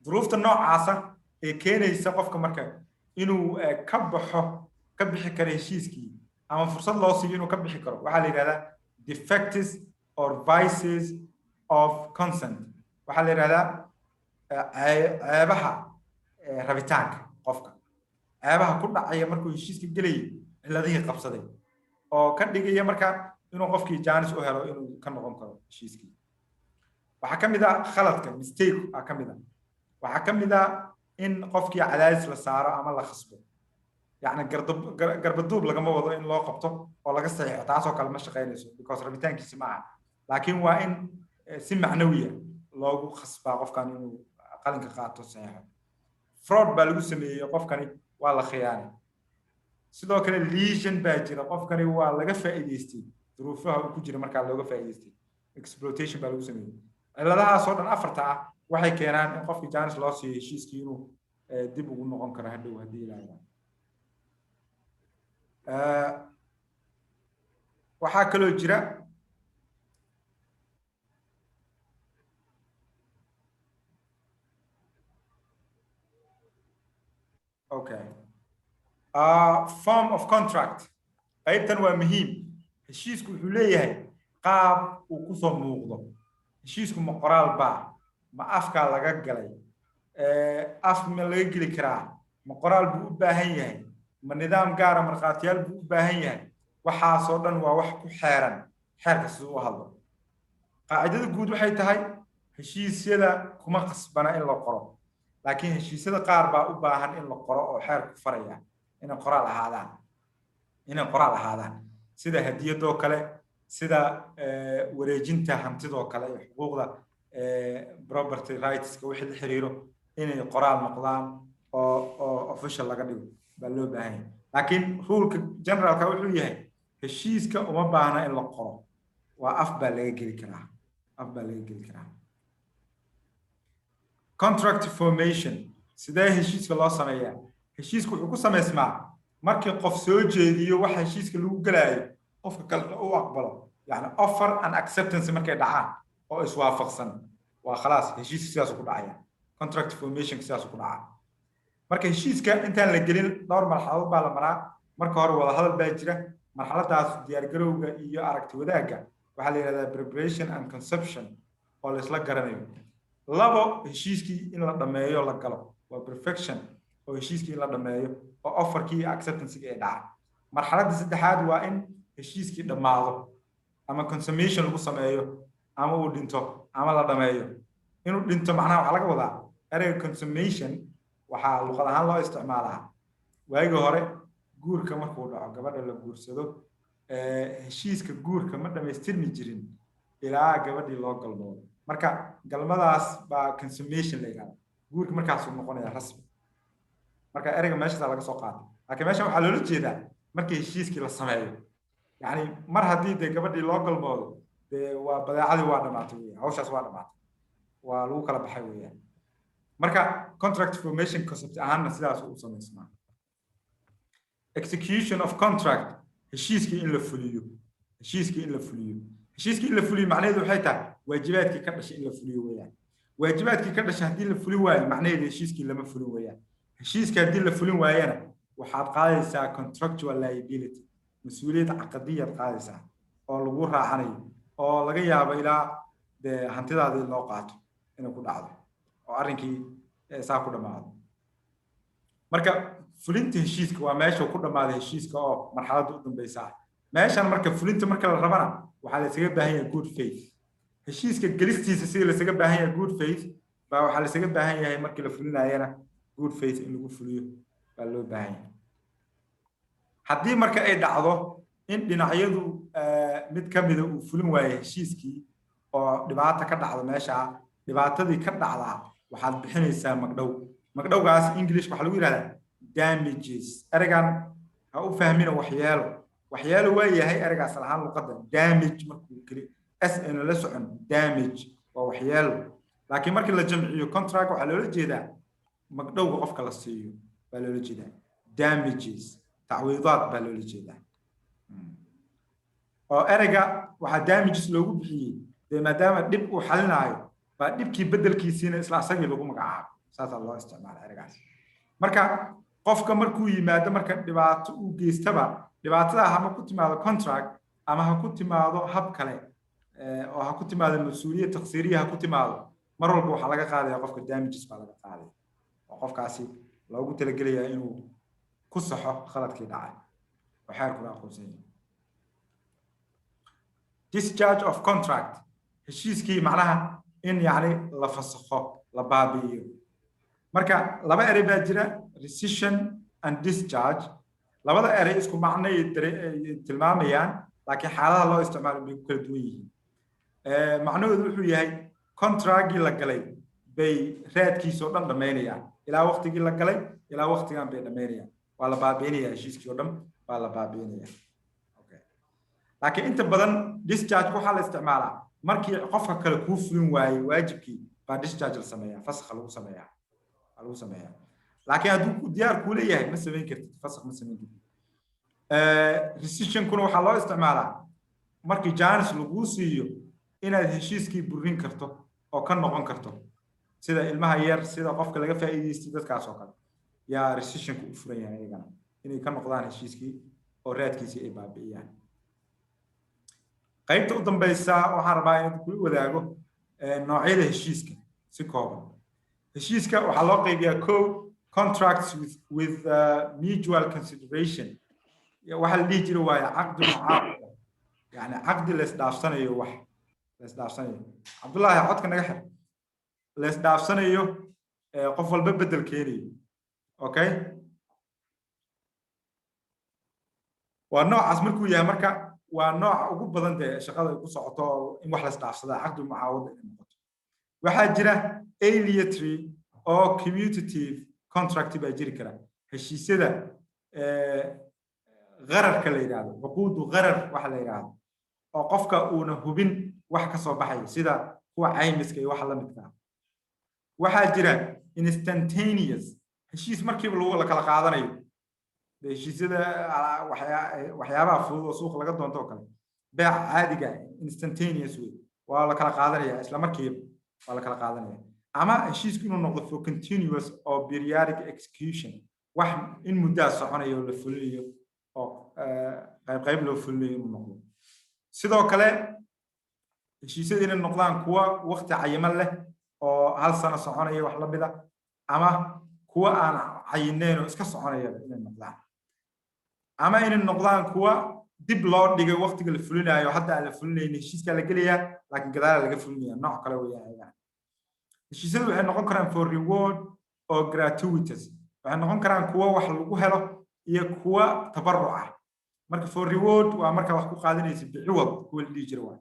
A: duruufta noocaasa ee keenaysa qofka marka inuu ka bixi karo heshiiskii ama fursad loo siiyo inuu ka bixi karo waxaa la yidhahdaa defects or vices of consent waxaa la yidhahdaa ceebaha rabitaanka qofka ceebaha ku dhacaya markuu heshiiska gelayay cilladihii qabsaday oo ka dhigaya marka inuu qofkii jaanis u helo inuu ka noqon karo heshiiskii waxaa ka mid ah khaladka mistake aa ka mid ah waxaa ka mid ah in qofkii cadaadis la saaro ama la khasbo yacni garbaduub lagama wado in loo qabto oo laga saxiixo taasoo kale ma shaqaynayso because rabitaankiisi ma aha laakiin waa in si macnawiya loogu khasbaa qofkan inuu qalinka qaato saxiixo fraud baa lagu sameeyey qofkani waa la khiyaanay sidoo kale lesion baa jira qofkani waa laga faa'iidaystay duruufaha uu ku jira markaa looga faa'iidaystay exploitation baa lagu sameeyey cilladahaasoo dhan afarta ah waxay keenaan in qofkii jaanis loo siiyo heshiiskii inuu dib ugu noqon karo hadhow haddii ilaahay waxaa kaloo jira okay form of contract qaybtan waa muhiim heshiisku wuxuu leeyahay qaab uu ku soo muuqdo heshiisku ma qoraal baa ma afkaa laga galay af ma laga geli karaa ma qoraal buu u baahan yahay ma nidaam gaara markhaatiyaal buu u baahan yahay waxaasoo dhan waa wax ku xeeran xeerka siduu u hadlo qaacidada guud waxay tahay heshiisyada kuma qasbana in la qoro laakiin heshiisyada qaar baa u baahan in la qoro oo xeerku faraya inay qoraal ahaadaan sida hadiyadoo kale sida wareejinta hantidoo kale iyo xuquuqda property rightska wixii la xiriiro inay qoraal noqdaan oo official laga dhigo baa loo baahan yahay laakiin ruleka generalka wuxuu yahay heshiiska uma baahna in la qoro waa af baa laga geli karaa contract formation sidee heshiiska loo sameeyaa heshiisku wuxuu ku samaysmaa markii qof soo jeediyo waxa heshiiska lagu galaayo qofka kale u aqbalo yani offer and acceptance markay dhacaan oo iswaafaqsan waa khalaas heshiiska sidaas ku dhacaya contract formation sidaas ku dhacaa marka heshiiska intaan la gelin dhowr marxaladood baa la maraa marka hore wada hadal baa jira marxaladaas diyaar garowga iyo aragti wadaagga waxaa la yidhahdaa preparation and conception oo la isla garanayo labo heshiiskii in la dhameeyo la galo waa perfection oo heshiiskii in la dhameeyo oo offerkii iyo acceptancega ay dhacaan marxaladda saddexaad waa in heshiiskii dhammaado ama consummation lagu sameeyo ama uu dhinto ama la dhameeyo inuu dhinto macnaha waxaa laga wadaa ereyga consummation waxaa luqad ahaan loo isticmaalaa waagii hore guurka markuu dhaco gabadha la guursado heshiiska guurka ma dhamaystirmi jirin ilaa gabadhii loo galmoodo marka galmadaas baa consummation la yidhahda guurka markaasuu noqonaya rasmi marka ereyga meeshaasa laga soo qaatay laakiin meeshan waxaa loola jeedaa markii heshiiskii la sameeyo yacni mar haddii dee gabadhii loo galmoodo dee waa badeecadii waa dhamaatay weya hawshaas waa dhamaatay waa lagu kala baxay weeyaan marka contract formation concept ahaanna sidaas u samaysmaa execution of contract heshiiskii in la fuliyo macnaheedu waxay tahay waajibaadkii ka dhashay in la fuliyo weeyaan waajibaadkii ka dhashay haddii la fulin waayo macnaheedu heshiiskii lama fulin weeyaan heshiiska haddii la fulin waayana waxaad qaadaysaa contractual liability mas'uuliyad caqadiyad qaadaysaa oo lagu raacanayo oo laga yaabo ilaa hantidaadii loo qaato inay ku dhacdo oo arrinkii saa ku dhamaado marka fulinta heshiiska waa meesha ku dhamaaday heshiiska oo marxaladda u dambaysa meeshan marka fulinta marka la rabana waxaa la isaga baahan yahay good faith heshiiska gelistiisa sida la isaga baahan yahay good faith baa waxaa la isaga baahan yahay markii la fulinayana good faith in lagu fuliyo baa loo baahan yahay haddii marka ay dhacdo in dhinacyadu mid ka mida uu fulin waayo heshiiskii oo dhibaato ka dhacdo meesha dhibaatadii ka dhacdaa waxaad bixinaysaa magdhowgaas English waxa lagu yiraahdaa damages ergan ha u fahmina waxyaalo waa yahay ergaas lahaan luqadda damage markuu kali SN la socon damage waa waxyaalo laakiin markii la jamciyo contract waxa loola jeedaa magdhowga qofka la siiyo baa loola jeedaa damages تعويضات بالوليجيدا oo erga waxa damages loogu bixiyay maadaama dib uu xalinayo ba dibkii bedelkiisina isla asagii lagu magacaabo saas loo isticmaalo ergaas marka qofka markuu yimaado marka dhibaato uu geystaba dhibaatada ha ku timaado contract ama ha ku timaado hab kale oo ha ku timaado mas'uuliyad taqsiiriye ha ku timaado mar walba waxa laga qaadayaa qofka damages baa laga qaaday oo qofkaasi loogu talagelayaa inuu ku saxo khaladkii dhacay waxay ku aqoonsan discharge of contract heshiiskii macnaha in yaani la fasakho la baabiyo marka laba eray baa jira rescission and discharge labada eray isku macno ay tilmaamayaan laakiin xaaladaha loo isticmaalo bay kala duwan yihiin macnaheedu wuxuu yahay contractgii la galay bay raadkiisa oo dhan dhameynayaan ilaa waqtigii la galay ilaa waqtigan bay dhameynayaan waa la baabiinaya heshiiskii oo dhan waa la baabiinaya okay laakiin inta badan discharge waxa la isticmaalaa markii qofka kale ku fulin waayay waajibkii baa discharge la sameeyaa fasakh lagu sameeyaa laakiin hadduu diyaar ku leeyahay ma sameyn kartid fasakh ma sameyn kartid rescission kuna waxa loo isticmaalaa markii jaanis lagu siiyo inaad heshiiskii burin karto oo ka noqon karto sida ilmaha yar sida qofka laga faa'iideystay dadkaas oo kale yaa rescission ku furan yahay ayagana inay ka noqdaan heshiiskii oo raadkiisii ay baabi'iyaan qaybta u dambaysa waxaan rabaa inaan ku wadaago noocyada heshiiska si kooban heshiiska waxaa loo qaybiyaa contracts with mutual consideration waxa la dhihi jiray waa caqdi mucaaqada yani caqdi la isdhaafsanayo wax la isdhaafsanayo Cabdullaahi codka naga xir la isdhaafsanayo qof walba bedel keenayo okay waa noocaas markuu yahay marka waa nooc ugu badan shaqada ku socoto in wax la isdhaafsada caqdi mucaawada in noqoto waxaa jira alienatory oo commutative contract baa jiri kara heshiisyada qararka la yiraahdo xuquuqdu qarar waxa la yiraahdo oo qofka uuna hubin wax ka soo baxay sida kuwa caymiska iyo wax la midka waxaa jira instantaneous heshiis markiiba la kala qaadanayo heshiisyada waxyaabaha fudud oo suuq laga doonto kale beec caadiga instantaneous way waa la kala qaadanaya isla markiiba waa la kala qaadanaya ama heshiisku inuu noqdo for continuous or periodic execution wax in muddo soconayo la fulinayo oo qayb loo fulinayo inuu noqdo sidoo kale heshiisyada inay noqdaan kuwa waqti cayiman leh oo hal sano soconaya wax la mida ama kuwa aan cayineen oo iska soconaya inay noqdaan ama inay noqdaan kuwa dib loo dhigay waqtiga la fulinayo hadda aan la fulinayn heshiiska la geliya laakiin gadaal laga fulinaya nooc kale weeyaan heshiisyadu waxay noqon karaan for reward or gratuitous waxay noqon karaan kuwa wax lagu helo iyo kuwa tabarruc ah marka for reward waa marka wax ku qaadanaysa biciwad kuwa la dhigi jiray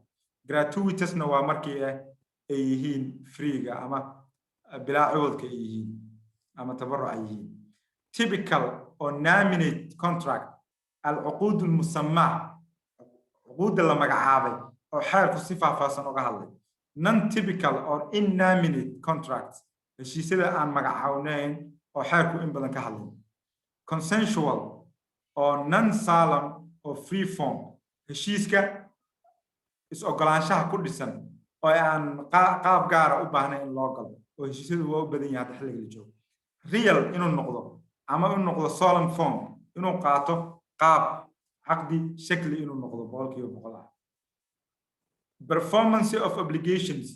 A: gratuitousna waa markii ay yihiin freega ama bilaa ciwadka ay yihiin ama tabarruc ay yihiin typical or nominate contract العقود المسمى عقود اللي مقعابي أو حير كصفة فاسن وقهلي non typical or innominate contracts heshiisyada aan magacawnayn oo xeerku in badan ka hadlay consensual oo non-solemn oo free form heshiiska is-ogolaanshaha ku dhisan oo aan qaab gaara u baahnayn in loo galo oo heshiisyadu waa u badan yahay hadda xilliga la joogo real inuu noqdo ama inuu noqdo solemn form inuu qaato qaab caqdi shakli inuu noqdo 100% ah performance of obligations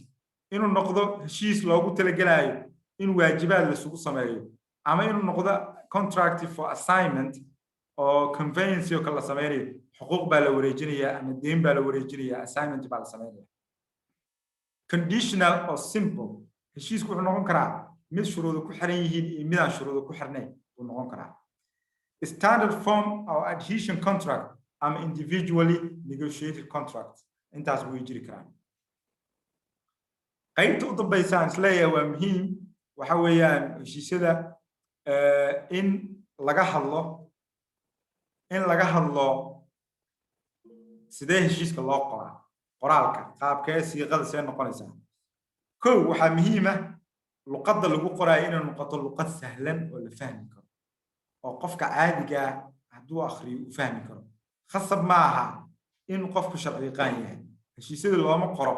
A: inuu noqdo heshiis loogu talagalayo in waajibaad la isugu sameeyo ama inuu noqdo contract for assignment oo conveyance oo kala sameeyo xuquuq baa la wareejinayaa ama deyn baa la wareejinayaa assignment baa la sameeyaa conditional or simple heshiisku wuxuu noqon karaa mid shuruudo ku xiran yihiin iyo mid aan shuruudo ku xirnayn uu noqon karaa standard form or adhesion contract ama individually negotiated contract intaas way jiri karaan qaybta u dambaysa aan isleeyahay waa muhiim waxa weeyaan heshiisyada in laga hadlo sidee heshiiska loo qoraa qoraalka qaabkee siiqada see noqonaysaa kow waxaa muhiim ah luqadda lagu qoraayo inay noqoto luqad sahlan oo la fahmi karo oo qofka caadiga hadduu akhriyo u fahmi karo khasab ma aha in qofku sharci yaqaan yahay heshiisyada looma qoro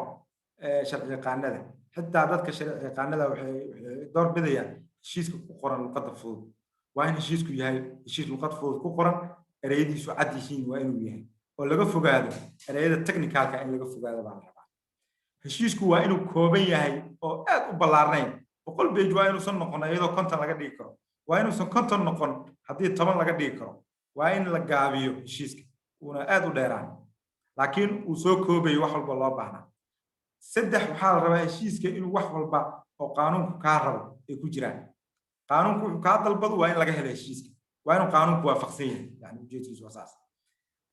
A: sharci yaqaanada xitaa dadka sharci yaqaanada waxay door bidayaan heshiiska ku qoran luqadda fudud waa in heshiisku yahay heshiis luqad fudud ku qoran ereyadiisu cad yihiin waa inuu yahay oo laga fogaado ereyada technicalka in laga fogaado baa la rabaa heshiisku waa inuu kooban yahay oo aad u ballaarnayn 100 page waa inuusan noqon iyadoo 50 laga dhigi karo waa inuusan 50 noqon haddii 10 laga dhigi karo waa in la gaabiyo heshiiska uuna aad u dheeraan laakiin uu soo koobayo wax walba loo baahnaa saddex waxaa la rabaa heshiiska inuu wax walba oo qaanuunku kaa rabo ay ku jiraan qaanuunku wuxuu kaa dalbado waa in laga helo heshiiska waa inuu qaanuunku waafaqsan yahay yani ujeedkiisu waa saas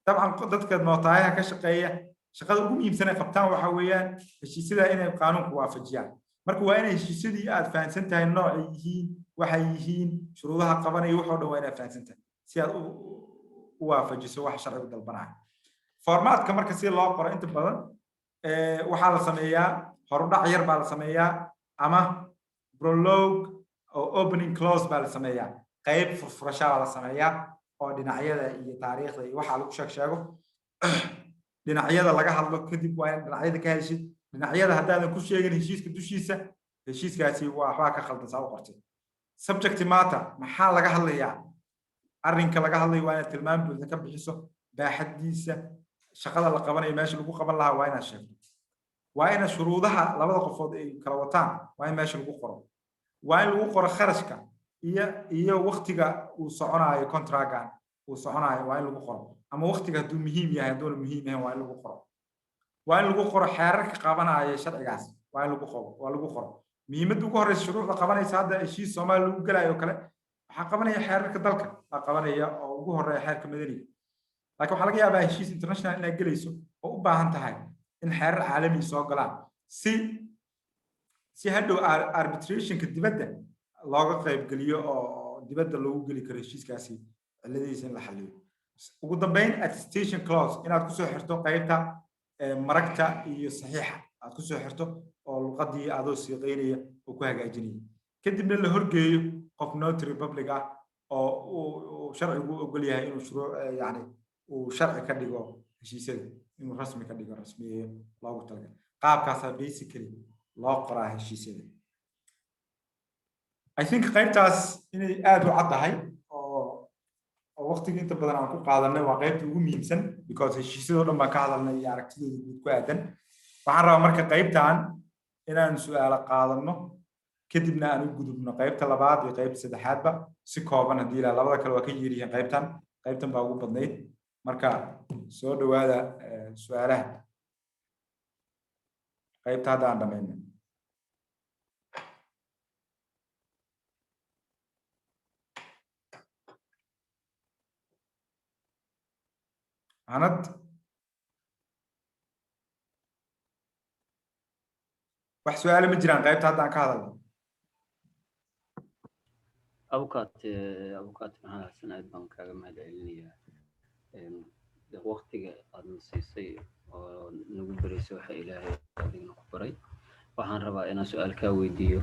A: dabcan dadka nootayaha ka shaqeeya shaqada ugu muhiimsan ay qabtaan waxa weeyaan heshiisyada inay qaanuunku waafajiyaan marka waa inay heshiisyadii aad fahansan tahay noocay yihiin waxay yihiin shuruudaha qabanaya waxoo dhan waa inaad fahansan tahay si aad u waafajiso wax sharcigu dalbanaya formatka marka si loo qoro inta badan waxaa la sameeyaa horudhac yar baa la sameeyaa ama prologue oo opening clause baa la sameeyaa qayb furfurashaa baa la sameeyaa oo dhinacyada iyo taariikhda iyo waxaa lagu sheego dhinacyada laga hadlo kadib waa in dhinacyada ka heshid dhinacyada haddaadan ku sheegin heshiiska dushiisa heshiiskaasi waa waxbaa ka khaldan saa u qortay subject matter maxaa laga hadlayaa arrinka laga hadlayo waa inaad tilmaam buuxda ka bixiso baaxadiisa shaqada la qabanayo meesha lagu qaban lahaa waa inaad sheegto waa in shuruudaha labada qofood ay kala wataan waa in meesha lagu qoro waa in lagu qoro kharashka iyo waqtiga uu soconayo contractgan uu soconayo waa in lagu qoro ama waqtiga hadduu muhiim yahay hadduuna muhiim yahay waa in lagu qoro waa in lagu qoro xeerarka qabanaya sharcigaas waa in lagu qoro muhiimadda ugu horeysa shuruucda qabanaysa hadda heshiis Soomaali lagu galayo kale waxaa qabanaya xeerarka dalka la qabanaya oo ugu horeeya xeerka madaniga laakiin waxaa laga yaabaa heshiis international inaad gelayso oo u baahan tahay in xeerar caalami soo galaan si hadhow arbitrationka dibadda looga qayb geliyo oo dibadda loogu geli karo heshiiskaasi ciladiisa in la xalliyo ugu dambeyn attestation clause inaad ku soo xirto qaybta maragta iyo saxiixa aad ku soo xirto oo luqadii adoo siiqeynaya oo ku hagaajinaya kadibna la horgeeyo qof notary public ah oo uu sharcigu ogol yahay inuu shuruuc yani uu sharci ka dhigo heshiisyada inuu rasmi ka dhigo rasmiyeeyo loogu talagalay qaabkaasaa basically loo qoraa heshiisyada I think qaybtaas inay aad u caddahay oo waqtiga inta badan aan ku qaadanay waa qaybta ugu muhiimsan because heshiisyada oo dhan baan ka hadalnay iyo aragtidooda guud ku aadan waxaan rabaa marka qaybtan inaan su'aalo qaadano kadibna aan u gudubno qaybta labaad iyo qaybta saddexaadba si kooban haddii ilaa labada kale waa ka yeerihiin qaybtan baa ugu badnayd marka soo dhawaada su'aalaha qaybta hadda aan dhamayno anad wax su'aalo ma jiraan qaybta hadda aan ka hadalno
B: أوقات معها سنة بنك ما دليلية وقت النصيصي ونقول بريسوح إلهي هذه نخبري وحن ربا أنا سؤال كاويديو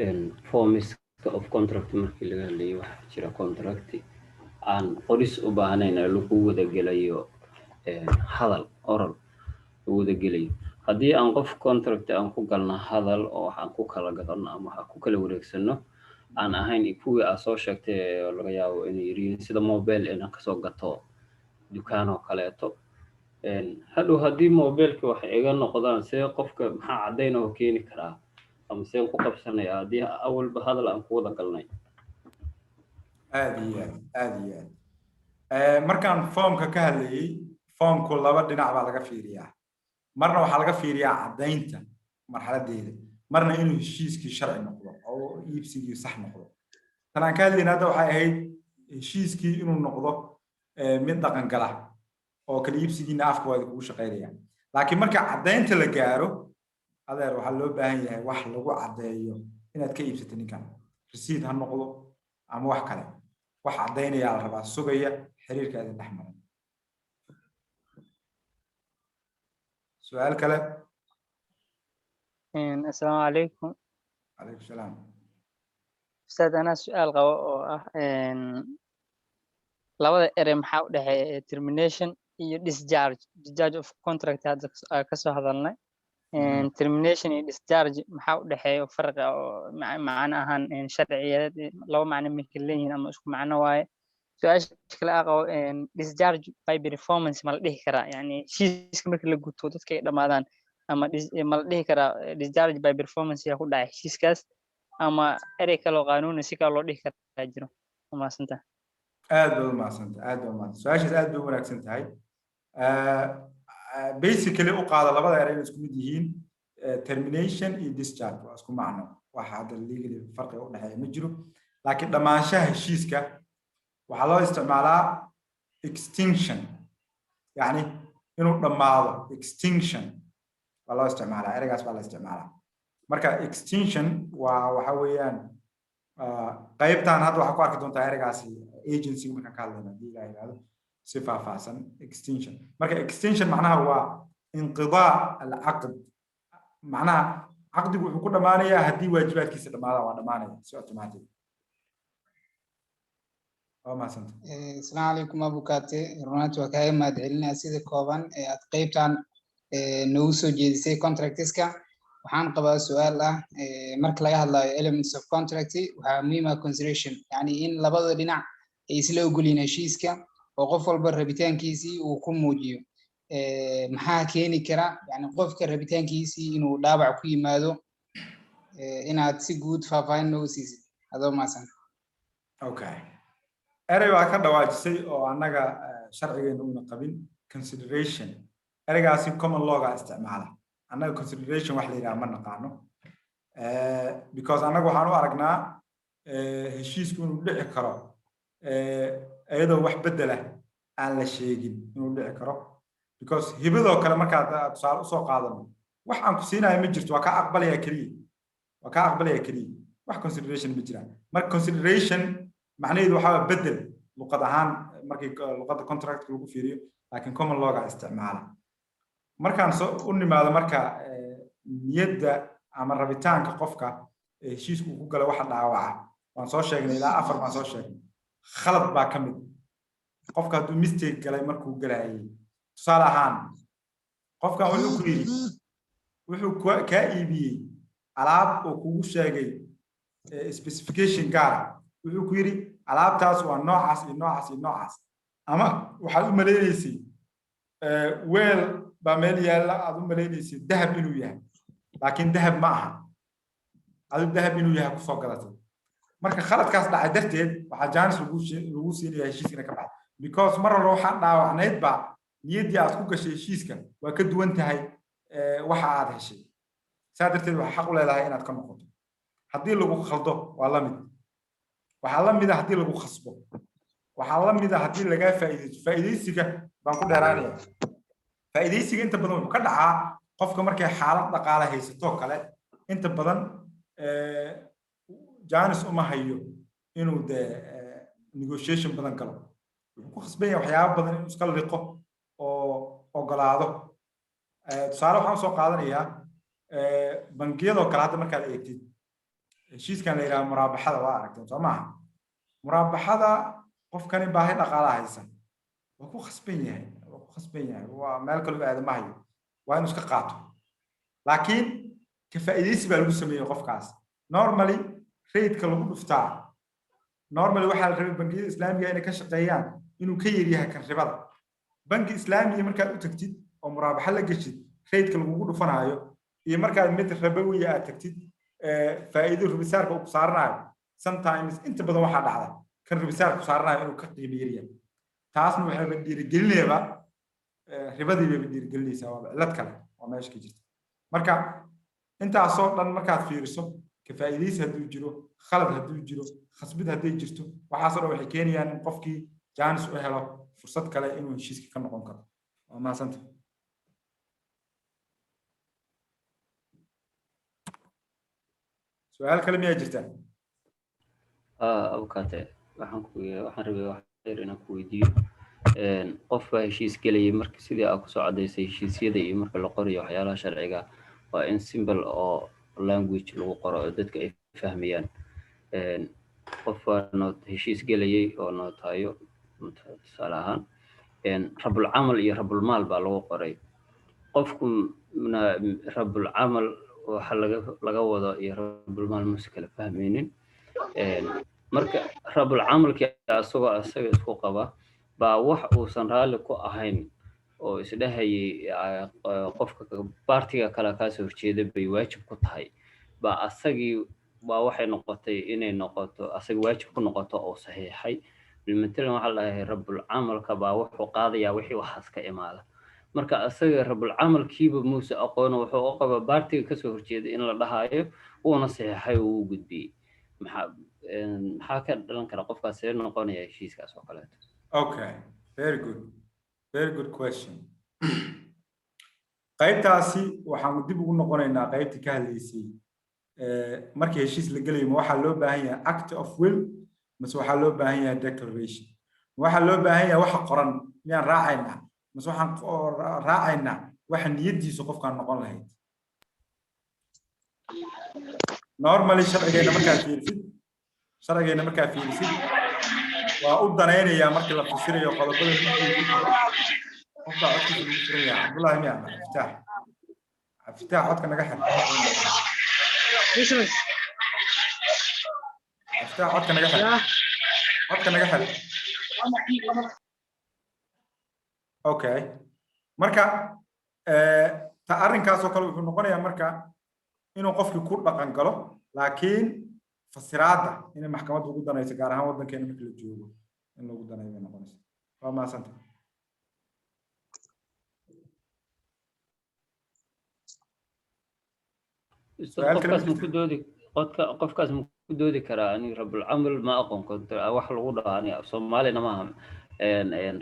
B: forms of contract markii laga hadlayay waxaa jira contract aan qoris u baahnayn ee lagu wada gelayo hadal oral lagu wada gelayo haddii aan qof contract aan ku galno hadal oo waxaan ku kala gadano ama waxaan ku kala wareegsano aan ahayn kuwii aad soo sheegtay laga yaabo inay yiriin sida mobile inaan kasoo gato dukaan oo kaleeto hadhow haddii mobileka wax iga noqdaan see qofka maxaa caddayn oo keeni karaa ama seen ku qabsanaya haddii awalba hadal aan ku wada galnay
A: aad iyo aad markaan foomka ka hadlayay foomku laba dhinac baa laga fiiriyaa marna waxaa laga fiiriyaa caddaynta marxaladeeda marna inuu heshiiskii sharci noqdo oo iibsigii sax noqdo tan aan ka hadlayna hadda waxay ahayd heshiiskii inuu noqdo mid dhaqan gala oo kala iibsigiina afka waa kugu shaqaynaya laakiin marka caddaynta la gaaro adeer waxaa loo baahan yahay wax lagu caddeeyo inaad ka iibsato ninkan risiid ha noqdo ama wax kale wax caddaynaya la rabaa sugaya xiriirka idin dhex maray سؤال كلام
C: السلام عليكم.
A: عليكم السلام.
C: أستاذ أنا سؤال قوي labada erey maxaa u dhaxeeya termination iyo discharge of contract hadda ka soo hadalnay termination iyo discharge maxaa u dhaxeeya farqi oo macna ahaan sharciyeed laba macno ma kala leeyihiin ama isku macno waaye su'aasha kale ah qabo discharge by performance ma la dhihi karaa yani heshiiska marka la guto dadka ay dhamaadaan ama ma la dhihi karaa discharge by performance yaa ku dhacay heshiiskaas ama erey kale oo qaanuuni si kale loo dhihi karaa jiro maasanta
A: aad baa maasanta su'aashaas aad bay wanaagsan tahay basically u qaada labada erey isku mid yihiin termination iyo discharge waa isku macno waxa hadda legally farqi u dhaxeeya ma jiro laakiin dhamaanshaha heshiiska waxaa loo isticmaalaa extinction yani inuu dhammaado extinction waa loo isticmaalaa ereygaas baa la isticmaalaa marka extinction waa waxa weeyaan qaybtan hadda waxaa ku arki doontaa ereygaasi agency markaan ka hadlayna haddii la yidhaahdo si faahfaahsan extinction marka extinction macnaha waa inqidaa alcaqd macnaha caqdigu wuxuu ku dhammaanayaa haddii waajibaadkiisa dhammaadaan waa dhammaanaya si automatic
D: السلام عليكم أبو كاتي رونات وكاي ما دعلنا سيد كوبان أتقيبتان نوسو جيدسي كونتراكتسكا وحان قبل سؤال مرك لغا هلا elements of contract وها ميما consideration يعني إن لبضا دينا يسلو قولينا شيسكا وقف البربيتان كيسي وكم موجيو محا كيني كرا يعني قف كربيتان كيسي إنو دابع كوي مادو إنا تسي قود فافاين نوسيسي هذا ما سن
A: okay erey waa ka dhawaajisay oo anaga sharcigeena una qabin consideration ereygaasi common law-ga isticmaala anaga consideration wax la yiraahdo ma naqaano because anaga waxaan u aragnaa heshiisku inuu dhici karo iyadoo wax bedela aan la sheegin inuu dhici karo because hibadoo kale markaad tusaale usoo qaadano wax aan ku siinayo ma jirto waa ka aqbalaya keliya wax consideration ma jiraan marka consideration معناه وحاول بدل لغة عن مركي لغة contract لغة فيريو لكن common law استعماله مركان أني ما مركا نيدا عمل ربيتان كقفكا شيء كوكا لو واحد عواعة وانصار شيء لا أفر وانصار شيء خلط باكمل قفكا دو ميستيك كلا مركو جلاي صالحان قفكا وحو كايبي ألعاب وكوكو شيء specification قال wuxuu ku yiri alaabtaas waa noocaas ama waxaad u maleeynaysi weel ba meel yaala aad u maleeynaysi dahab inuu yahay laakiin dahab ma aha aad dahab inuu yahay ku soo galatay marka khaladkaas dhacay darteed waxa jaanis lagu siinayaa heshiiska ka baxay because mar walba waxa dhaawacnayd ba niyadii aad ku gashay heshiiska waa ka duwan tahay waxa aad heshay saa darteed waxa xaq u leedahay inaad ka noqoto haddii lagu khaldo waa la mid waxaa la mid ah haddii lagu khasbo waxaa la mid ah haddii laga faa'iideysiga baan ku dheeraanaya faa'iideysiga inta badan wuxuu ka dhacaa qofka markay xaalad dhaqaale haysato kale inta badan jaanis uma hayo inuu de negotiation badan galo wuxuu ku khasban yahay waxyaabo badan inuu iska liqo oo ogolaado tusaale waxaan soo qaadanayaa bangiyadoo kale hadda markaad eegtid heshiiskan la yidhaha muraabaxada waa aragteen soo maaha muraabaxada qofkani baahi dhaqaala haysan waa ku khasban yahay waa meel kale aada ma hayo waa inuu iska qaato laakiin ka faa'iidaysi baa lagu sameeyey qofkaas normally rate-ka lagu dhuftaa normally waxaa la rabay bangiyada islaamiga inay ka shaqeeyaan inuu ka yar yahay kan ribada bangi islaamiga markaad u tagtid oo muraabaxa la geshid rate-ka lagugu dhufanayo iyo markaad mid rabawiya aad tagtid faa'iido rubisaarka uu ku saaranayo sometimes inta badan waxaa dhacda kan rubisaarka ku saaranayo inuu ka qiimo yar yahay taasna waxayba dhiirigelinayaaba ribadii bayba dhiirigelinaysaa waa cilad kale oo meesha ka jirta marka intaasoo dhan markaad fiiriso ka faa'iidaysi hadduu jiro khalad hadduu jiro khasbid hadday jirto waxaasoo dhan waxay keenayaan in qofkii jaanis u helo fursad kale inuu heshiiska ka noqon karo waa mahadsanta su-aal kale miyaa jirtaa
B: abukate waxaan rabay wax yar inaan ku weydiiyo qof baa heshiis gelayay marka sidii aad kusoo cadaysay heshiisyada iyo marka la qorayo waxyaalaha sharciga waa in symbol oo language lagu qoro oo dadka ay fahmayaan qof baa heshiis gelayay oo nootaayo tusaale ahaan rabul camal iyo rabul maal baa lagu qoray qofku rabul camal waxa laga wado iyo rabul maal ma kala fahmaynin marka rabul camalki asaga isku qaba baa wax uusan raali ku ahayn oo isdhahayay qofka baartiga kale ka soo horjeeda bay waajib ku tahay baa asagii waa waxay noqotay inay noqoto asaga waajib ku noqoto oo saxiixay bilmatalan waxa la dhahay rabul camalka baa wuxuu qaadayaa wixii waxaas ka imaada marka asaga rabul camalkiiba muuse aqoon wuxuu u qaba baartiga ka soo horjeeda in la dhahayo uuna saxiixay uu gudbiyay maxaa ka dhalan kara qofkaas ee noqonaya heshiiskaas oo kale
A: okay very good question qaybtaasi waxaan dib ugu noqonaynaa qaybtii ka hadlaysay markii heshiis la gelayo waxaa loo baahan yahay act of will mise waxaa loo baahan yahay declaration waxaa loo baahan yahay waxa qoran miyaan raacaynaa mise waxaan raacaynaa waxa niyadiisa qofkaan noqon lahayd normally sharcigeena markaa fiirisid waa u danaynayaa markii la fasirayo qodobada qofka codkiisa lagu furaya cabdullaahi miyaa iftaax codka naga xir iftaax codka naga xir okay marka arrinkaasoo kale wuxuu noqonayaa marka inuu qofkii ku dhaqan galo laakiin fasiraadda inay maxkamadda ugu danayso gaar ahaan waddankeena marka la joogo in lagu danayo bay noqonaysa waa mahadsanta
B: qofkaas ma ku doodi karaa ani rabul camal ma aqoon konto wax lagu dhahaa ani Soomaalina ma aha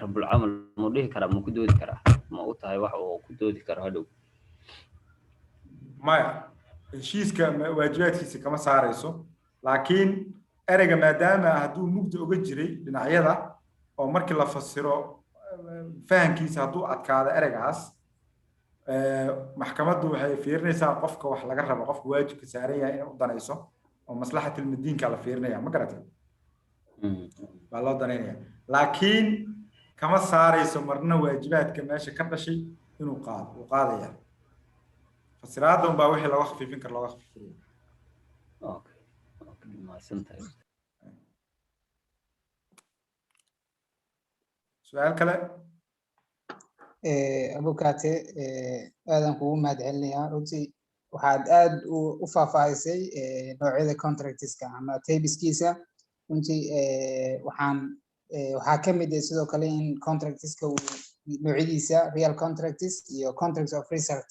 B: rabul camal ma dhihi karaa ma ku doodi karaa ma u tahay wax uu ku doodi karo hadhow
A: maya heshiiska waajibaadkiisa kama saarayso laakiin ereyga maadaama hadduu mugdi uga jiray dhinacyada oo markii la fasiro fahankiisa hadduu adkaado ereygaas maxkamaddu waxay fiirinaysaa qofka wax laga rabo qofka waajibka saaran yahay inay u danayso oo maslaxat ilmadiinka la fiirinaya ma garatay baa loo danaynaya laakiin kama saarayso marna waajibaadka meesha ka dhashay inuu qaadaya fasiraadda unbaa wixii looga khafiifin kara looga khafiifinayo su-aal kale
D: abukate aadan kugu mahadcelinayaa runtii waxaad aad u faahfaahisay noocyada contractiska ama tabiskiisa runtii waxaa ka mid ah sidoo kale in contractiska noocyadiisa real contracts iyo contracts of result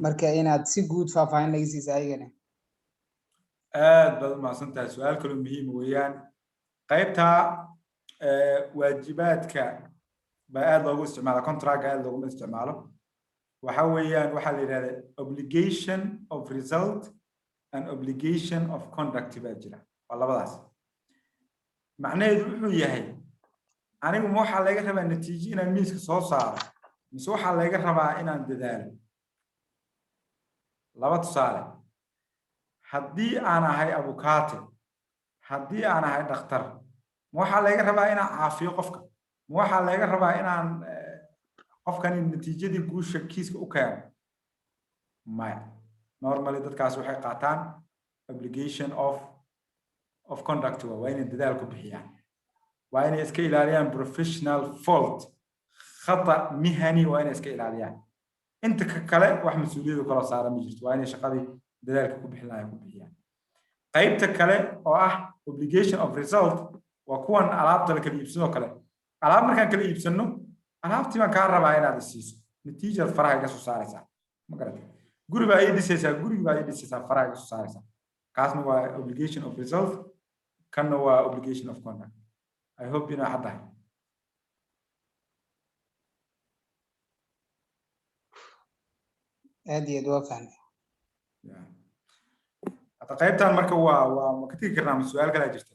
D: marka inaad si guud faahfaahin laga siisa ayagana
A: aad baad u mahadsan tahay su-aal kaloo muhiim weeyaan qaybta waajibaadka baa aad loogu isticmaalo contractka aad looguma isticmaalo waxa weeyaan waxaa la yidhahdaa obligation of result and obligation of conduct baa jira waa labadaas macnaheedu wuxuu yahay anigu ma waxaa laga rabaa natiijo inaan miiska soo saaro mise waxaa laga rabaa inaan dadaalo laba tusaale haddii aan ahay abukaate haddii aan ahay dhakhtar ma waxaa laga rabaa inaan caafiyo qofka ma waxaa laga rabaa inaan qofkani natiijadii guusha kiiska u keeno maya normally dadkaas waxay qaataan obligation of conduct waa inay dadaal ku bixiyaan waa inay iska ilaaliyaan professional fault khata mihani waa inay iska ilaaliyaan inta kale wax mas'uuliyadu kala saaran ma jirto waa inay shaqadii dadaalka ku bixinayaan ku bixiyaan qaybta kale oo ah obligation of result waa kuwan alaabta la kala iibsado kale alaab markaan kala iibsano alaabtii baan kaa rabaa inaad isiiso natiijada faraha iga soo saaraysaa ma garatay guri baa ii dhisaysaa guriga baa ii dhisaysaa faraha iga soo saaraysaa kaasna waa obligation of result kanna waa obligation of conduct I hope inaa caddahay
D: aad iyo aad waa fahmay
A: hadda qaybtan marka waa ma ka tegi karnaa su'aal kale jirta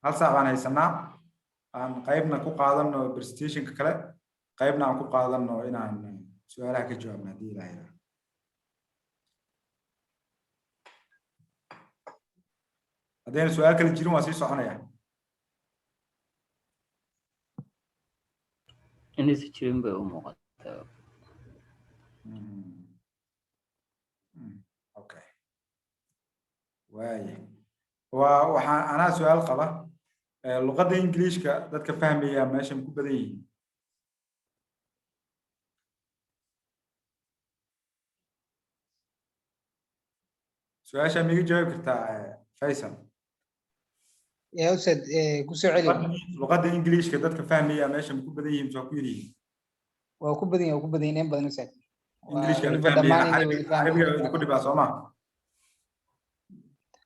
A: hal saac baan haysanaa aan qaybna ku qaadano presentationka kale qaybna aan ku qaadano inaan su'aalaha ka jawaabno haddii ilaahay raaco haddayna su'aal kale jirin waa sii soconaya
B: inaysan jirin bay u muuqataa
A: okay waaye waxaan anaa su'aal qaba luqadda ingiliishka dadka fahmaya meeshan ku badan yihiin su'aasha miga jawaabi kartaa Faisal
D: يا أستاذ كسر علي
A: luqadda ingiliishka dadka fahmaya meeshan ku badan yihiin soo ku yiri
D: وكبدين إن بدن أستاذ
A: ingiliishka la fahmaya carabiga ku dhibaa Soomaa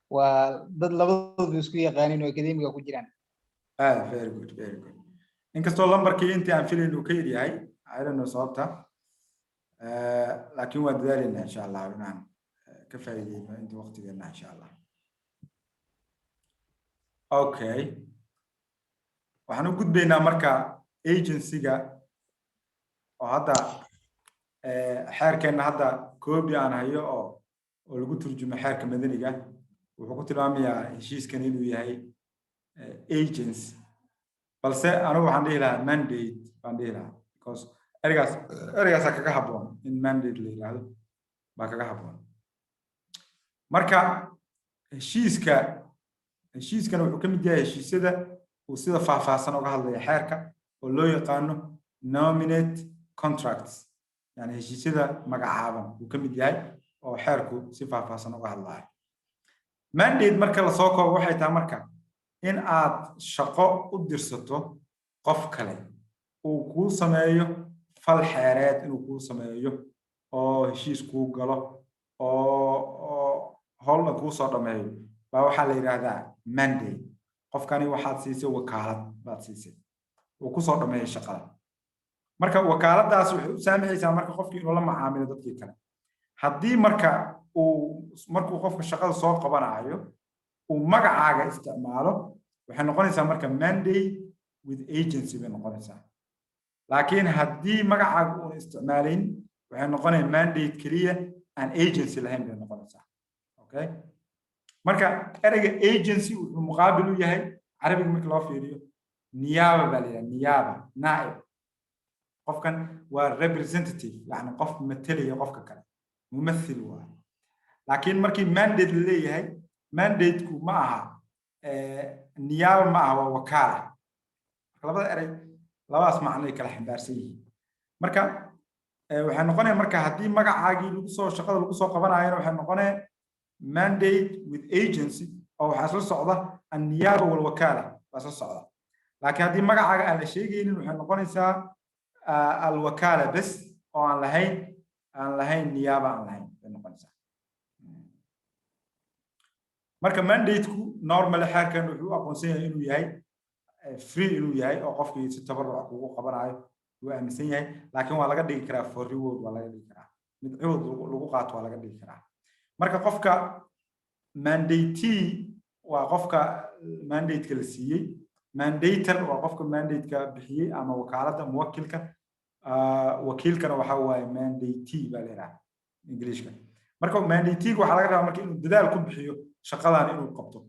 D: ودد لبض بيسكوية قانين وأكاديمية كوجيران
A: very good inkastoo lambarkii intii aan filayn uu ka yar yahay I don't know sababta laakiin waa dadaalina insha Allah inaan ka faa'iideyno inta waqtigeena insha Allah okay waxaan u gudbaynaa marka agency-ga oo hadda xeerkeena hadda koobi aan hayo oo lagu turjumo xeerka madaniga wuxuu ku tilmaamayaa heshiiskan inuu yahay agency balse anigu waxaan dhihi lahaa mandate baan dhihi lahaa because ereygaas kaga habboon in mandate la yiraahdo baa kaga habboon marka heshiiskana wuxuu ka mid yahay heshiisyada uu sida faahfaahsan uga hadlaya xeerka oo loo yaqaano nominate contracts yani heshiisyada magacaaban uu ka mid yahay oo xeerku si faahfaahsan uga hadlaya mandate marka la soo koobo waxay tahay marka in aad shaqo u dirsato qof kale uu kuu sameeyo fal xeereed inuu kuu sameeyo oo heshiis kuu galo oo howlna kuu soo dhameeyo baa waxaa la yiraahdaa mandate qofkani waxaad siisay wakaalad baad siisay uu ku soo dhameeyo shaqada marka wakaaladaas waxay u saamixaysaa marka qofkii inuu la macaamilo dadkii kale haddii markuu qofka shaqada soo qabanayo uu magacaaga isticmaalo waxay noqonaysaa marka mandate with agency bay noqonaysaa laakiin haddii magacaaga uun isticmaalayn waxay noqonaysaa mandate keliya aan agency lahayn bay noqonaysaa okay marka ereyga agency wuxuu muqaabil u yahay carabiga marka loo fiiriyo niyaaba baa la yidhaha niyaaba naa'ib qofkan waa representative yani qof matalaya qofka kale mumathil waa laakiin markii mandate la leeyahay mandate-ku ma aha niyaaba ma aha waa wakaala labada erey labadaas macnay kala xambaarsan yihiin marka waxay noqonayaan marka haddii magacaagii shaqada lagu soo qabanaayana waxay noqonayaan mandate with agency oo waxaa isla socda anniyaaba walwakaala waa isla socda laakiin haddii magacaaga aan la sheegaynin waxay noqonaysaa alwakaala bes oo aan lahayn niyaaba aan lahayn bay noqonaysaa marka mandate-ku normally xeerkan wuxuu u aqoonsan yahay inuu yahay free inuu yahay oo qofkii si tabaruc kugu qabanayo uu aaminsan yahay laakiin waa laga dhigi karaa for reward waa laga dhigi karaa mid ciwad lagu qaato waa laga dhigi karaa marka qofka mandatee waa qofka mandate-ka la siiyey mandator waa qofka mandate-ka bixiyey ama wakaaladda muwakilka wakiilkana waxa waaye mandatee baa la yidhaha ingiliishka marka mandate waxa laga rabaa marka inuu dadaal ku bixiyo shaqadan inuu qabto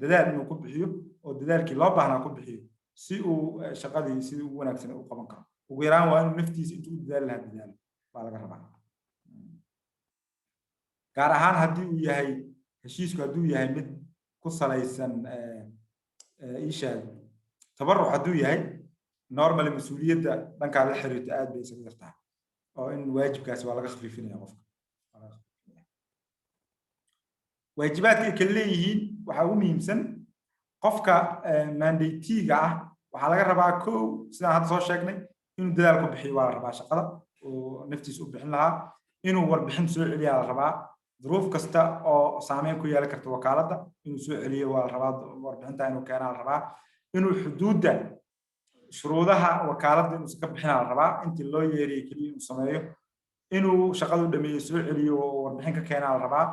A: dadaal inuu ku bixiyo oo dadaalkii loo baahnaa ku bixiyo si uu shaqadii sidii ugu wanaagsan u qaban karo ugu yaraan waa inuu naftiisa intuu u dadaal lahaa dadaal baa laga rabaa gaar ahaan haddii uu yahay heshiisku hadduu yahay mid ku salaysan ishaad tabarruc hadduu yahay normally mas'uuliyadda dhankaa la xiriirta aad bay isaga yartaa oo in waajibkaasi waa laga khafiifinaya qofka waajibaadka ay kala leeyihiin waxaa ugu muhiimsan qofka mandate-ga ah waxaa laga rabaa kow sidaan hadda soo sheegnay inuu dadaal ku bixiyo waa la rabaa shaqada oo naftiisa u bixin lahaa inuu warbixin soo celiyaa la rabaa ظروف كستا أو سامين كويا لك وكالة إنه سوء عليه والرباط وربحنتها إنه كان على الرباط إنه حدود شروطها وكالة إنه سكب حنا على الرباط أنت اللي يري كلي مسميه إنه شغله دمي سوء عليه وربحنك كان على الرباط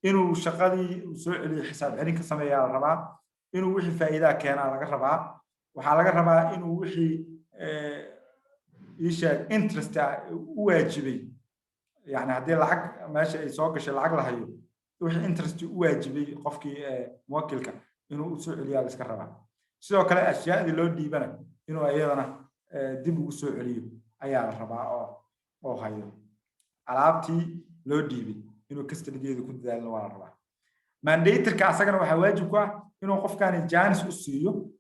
A: إنه شغلي سوء عليه حساب عليك سميه على الرباط إنه وحي فائدة كان على الرباط وحال الرباط إنه وحي إيش interest واجبي يعني هذه العقد ماشي يسوقش العقد هيو وش انترست واجبي قفكي موكلك إنه سوء عليا الإسكربة سواء كل أشياء اللي لو ديبنا إنه أيضا ديب سوء عليه أيها الرباع أو هيو علاقتي لو ديبي إنه كست اللي جيد كنت ذا اللي الرباع من ديتر كأسكن وحواجبك إنه قف كان الجانس أسيو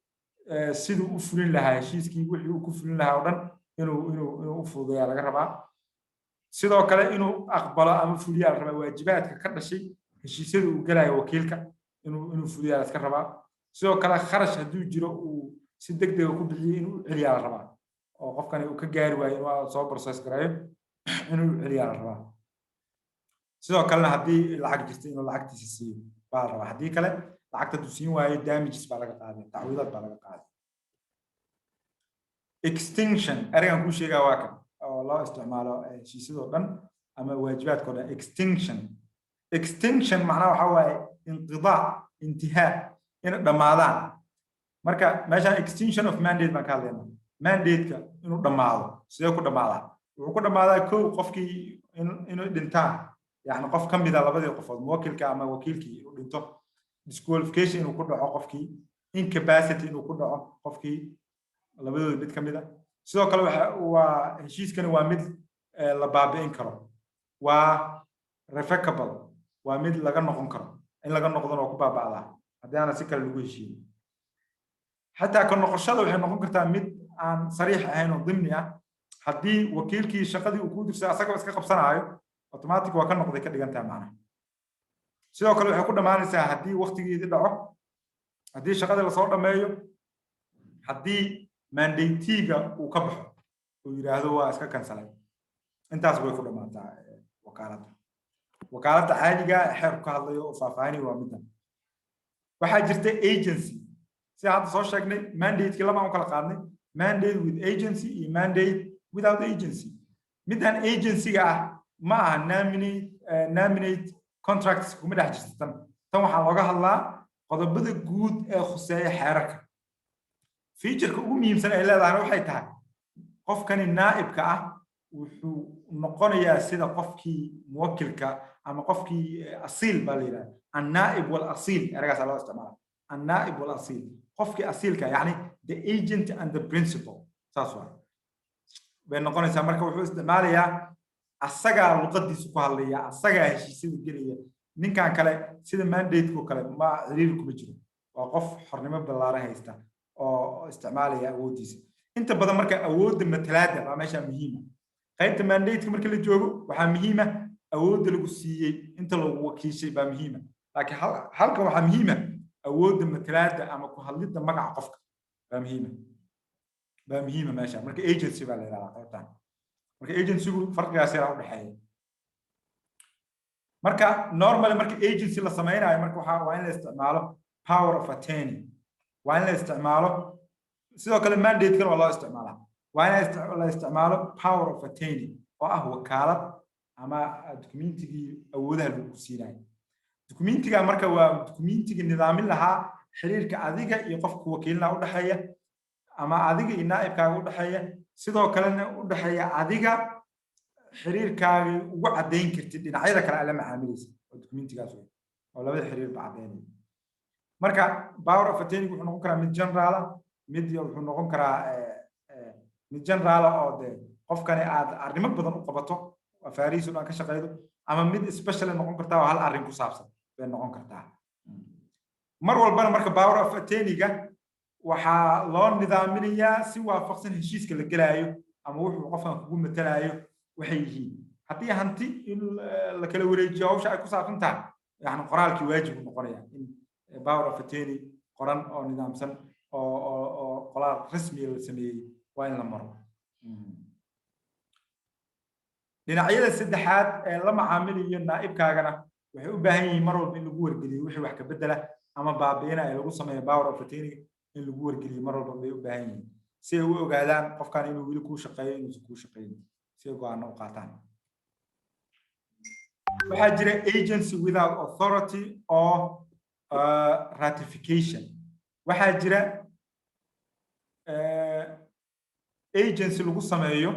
A: سيدو أفرين لها شيء كي يقول كفرين لها ودن إنه أفرض على الرباع sidoo kale inuu aqbalo ama fuliyaa raba waajibaadka ka dhashay heshiisyada uu galay wakiilka inuu fuliyaa iska rabaa sidoo kale kharash haduu jiro uu si degdeg ah ku bixiyo inuu celiyaa raba oo qofkan uu ka gaari waayo inuu soo process gareeyo inuu celiyaa raba sidoo kale hadii lacag jirto inuu lacagtiisa siiyo baa raba hadii kale lacagta uu siin waayo damages baa laga qaaday tacwiidaad baa laga qaaday extinction arigan ku sheegaa waa kan الله استعماله شيء سدودن أما واجبات كذا extinction معناه هو انقضاء انتهاء إنه دمادان مركا مثلا extinction of mandate ما كلامه mandate إنه دماده سيأكل دماده وكل دماده كل قفكي إنه دنتان يعني قف كم بدل بدي قف موكل كأما وكيل كي إنه دنتو disqualification إنه كل قفكي incapacity إنه كل قفكي الله بدي بيت كم بدل sidoo kale waa heshiiskani waa mid la baabi'in karo waa revocable waa mid laga noqon karo in laga noqdona oo ku baaba'da haddii aan si kale lagu heshiin xataa ka noqoshada waxay noqon kartaa mid aan sariix ahayn oo dimni ah haddii wakiilkii shaqadii uu ku dirsay asaga iska qabsanayo automatic waa ka noqday ka dhigan tahay macnaha sidoo kale waxay ku dhamaanaysaa haddii waqtigeedii dhaco haddii shaqada la soo dhameeyo haddii mandate-ga uu ka baxo uu yiraahdo waa iska kansalay intaas way ku dhamaataa wakaaladda caadiga xeer ka hadlayo oo faahfaahinayo waa midan waxaa jirta agency si hadda soo sheegnay mandate-ki lama u kala qaadnay mandate with agency iyo mandate without agency midan agency-ga ah ma aha nominate contracts kuma dhex jirta tan waxaa looga hadlaa qodobada guud ee khuseeya xeerarka feature ugu muhiimsan ay leedahay waxay tahay qofkani naa'ibka ah wuxuu noqonayaa sida qofkii muwakkilka ama qofkii asiil baa la yiraahdaa an-naa'ib wal asiil eragaas loo isticmaalo an-naa'ib wal asiil qofkii asiilka yani the agent and the principal saas waa bay noqonaysaa marka wuxuu isticmaalayaa asaga luqadiisu ku hadlaya asaga heshiisyada gelaya ninkan kale sida mandate-ku kale ma xiriir kuma jiro waa qof xornimo ballaaran haysta oo isticmaalaya awoodiisa inta badan marka awoodda matalaada waa meesha muhiim ah qaybta mandate-ka marka la joogo waxa muhiim ah awoodda lagu siiyay inta lagu wakiishay baa muhiim ah laakiin halka waxa muhiim ah awoodda matalaada ama ku hadlida magaca qofka baa muhiim meesha marka agency baa la yiraahdaa qaybtan marka agency-gu farqigaas u dhaxeeya marka normally marka agency la sameeynayo marka waxa waa in la isticmaalo power of attorney وين لا استعماله سواء كان mandate كان والله استعماله وين لا استعماله power of attorney وهو وكالة أما دوكيمنتي أودها الوسيلة دوكيمنتي مركا ودوكيمنتي النظام لها حرير كأذيك يقف وكيلنا أود حياة أما أذيك النائب كأود حياة سواء كان أود حياة أذيك xiriirkaagi ugu caddayn kartid dhinacyada kale ala macaamilaysa oo documentigaas wey oo labada xiriir ba caddaynaya marka power of attorney wuxuu noqon karaa mid general mid wuxuu noqon karaa mid general oo de qofkani aad arrimo badan u qabato afaarihiisu dhan ka shaqeydo ama mid special noqon kartaa oo hal arrin ku saabsan bay noqon kartaa mar walbana marka power of attorney-ga waxaa loo nidaaminayaa si waafaqsan heshiiska la gelaayo ama wuxuu qofkan kugu matalayo waxay yihiin haddii hanti in la kala wareejiyo hawsha ay ku saabsan tahay yani qoraalkii waajib u noqonaya in power of attorney qoran oo nidaamsan oo qoraal rasmi la sameeyey waa in la maro dhinacyada saddexaad ee la macaamilayo naa'ibkaagana waxay u baahan yihiin mar walba in lagu wargeliyo wixii wax ka bedela ama baabi'inaya lagu sameeyo power of attorney in lagu wargeliyo mar walba bay u baahan yihiin si ay u ogaadaan qofkan inuu weli kuu shaqeeyo inuusan kuu shaqeyn si ay go'aano u qaataan waxaa jira agency without authority or ratification waxaa jira agency lagu sameeyo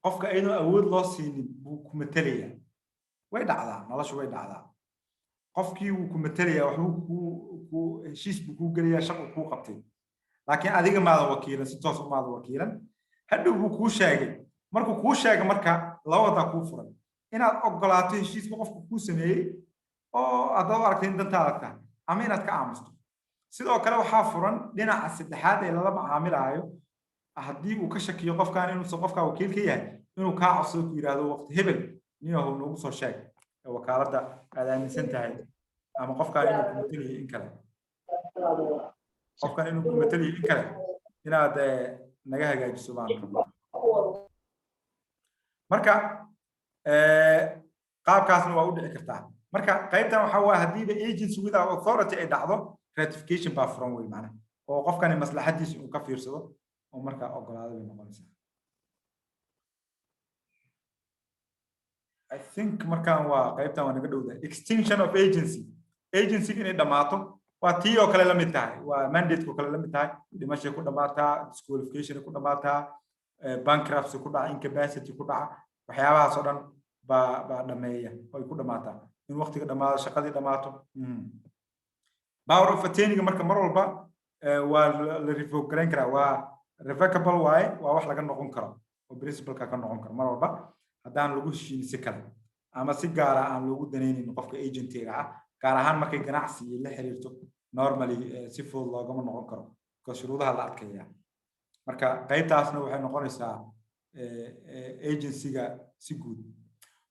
A: qofka ayadoo awood loo siinin buu ku matalaya way dhacdaa noloshu way dhacdaa qofkii wuu ku matalaya waxbuu heshiis buu kuu gelayaa shaqo kuu qabtay laakiin adiga maadan wakiilan si toos maadan wakiilan hadhow buu kuu sheegay markuu kuu sheegay marka labadaa kuu furan inaad ogolaato heshiiska qofku kuu sameeyey oo haddaad u aragtay in dantaada tahay ama inaad ka aamusto sidoo kale waxaa furan dhinaca saddexaad ee lala macaamilaayo haddii uu ka shakiyo qofkan inuusan qofkaa wakiil ka yahay inuu kaa codsado ku yidhaahdo waqti hebel niyahow noogu soo sheeg wakaaladda aad aaminsan tahay ama qofkan inuu ku matalayo in kale qofkan inuu ku matalayo in kale inaad naga hagaajiso baan rabaa marka qaabkaasna waa u dhici kartaa marka qaybtan waxaa waa haddiiba agency without authority ay dhacdo ratification baa furan wey macnaha oo qofkani maslaxadiisa inuu ka fiirsado oo markaa ogolaado bay noqonaysaa I think markaan waa qaybtan waa naga dhowdahay extinction of agency inay dhammaato waa tii oo kale la mid tahay waa mandate oo kale la mid tahay dhimashay ku dhammaataa disqualification ku dhammaataa bankruptcy ku dhaca incapacity ku dhaca waxyaabahaas oo dhan baa dhameeya oo ku dhammaataa in waqtiga dhammaado shaqadii dhammaato power of attorney marka mar walba waa la revoke garan karaa waa revocable waaye waa wax laga noqon karo oo principalka ka noqon karo mar walba haddaan lagu heshiin si kale ama si gaara aan loogu danaynin qofka agentiga ah gaar ahaan markay ganacsi la xiriirto normally si fudud loogama noqon karo ka shuruudaha la adkeeyaa marka qaybtaasna waxay noqonaysaa agencyga si guud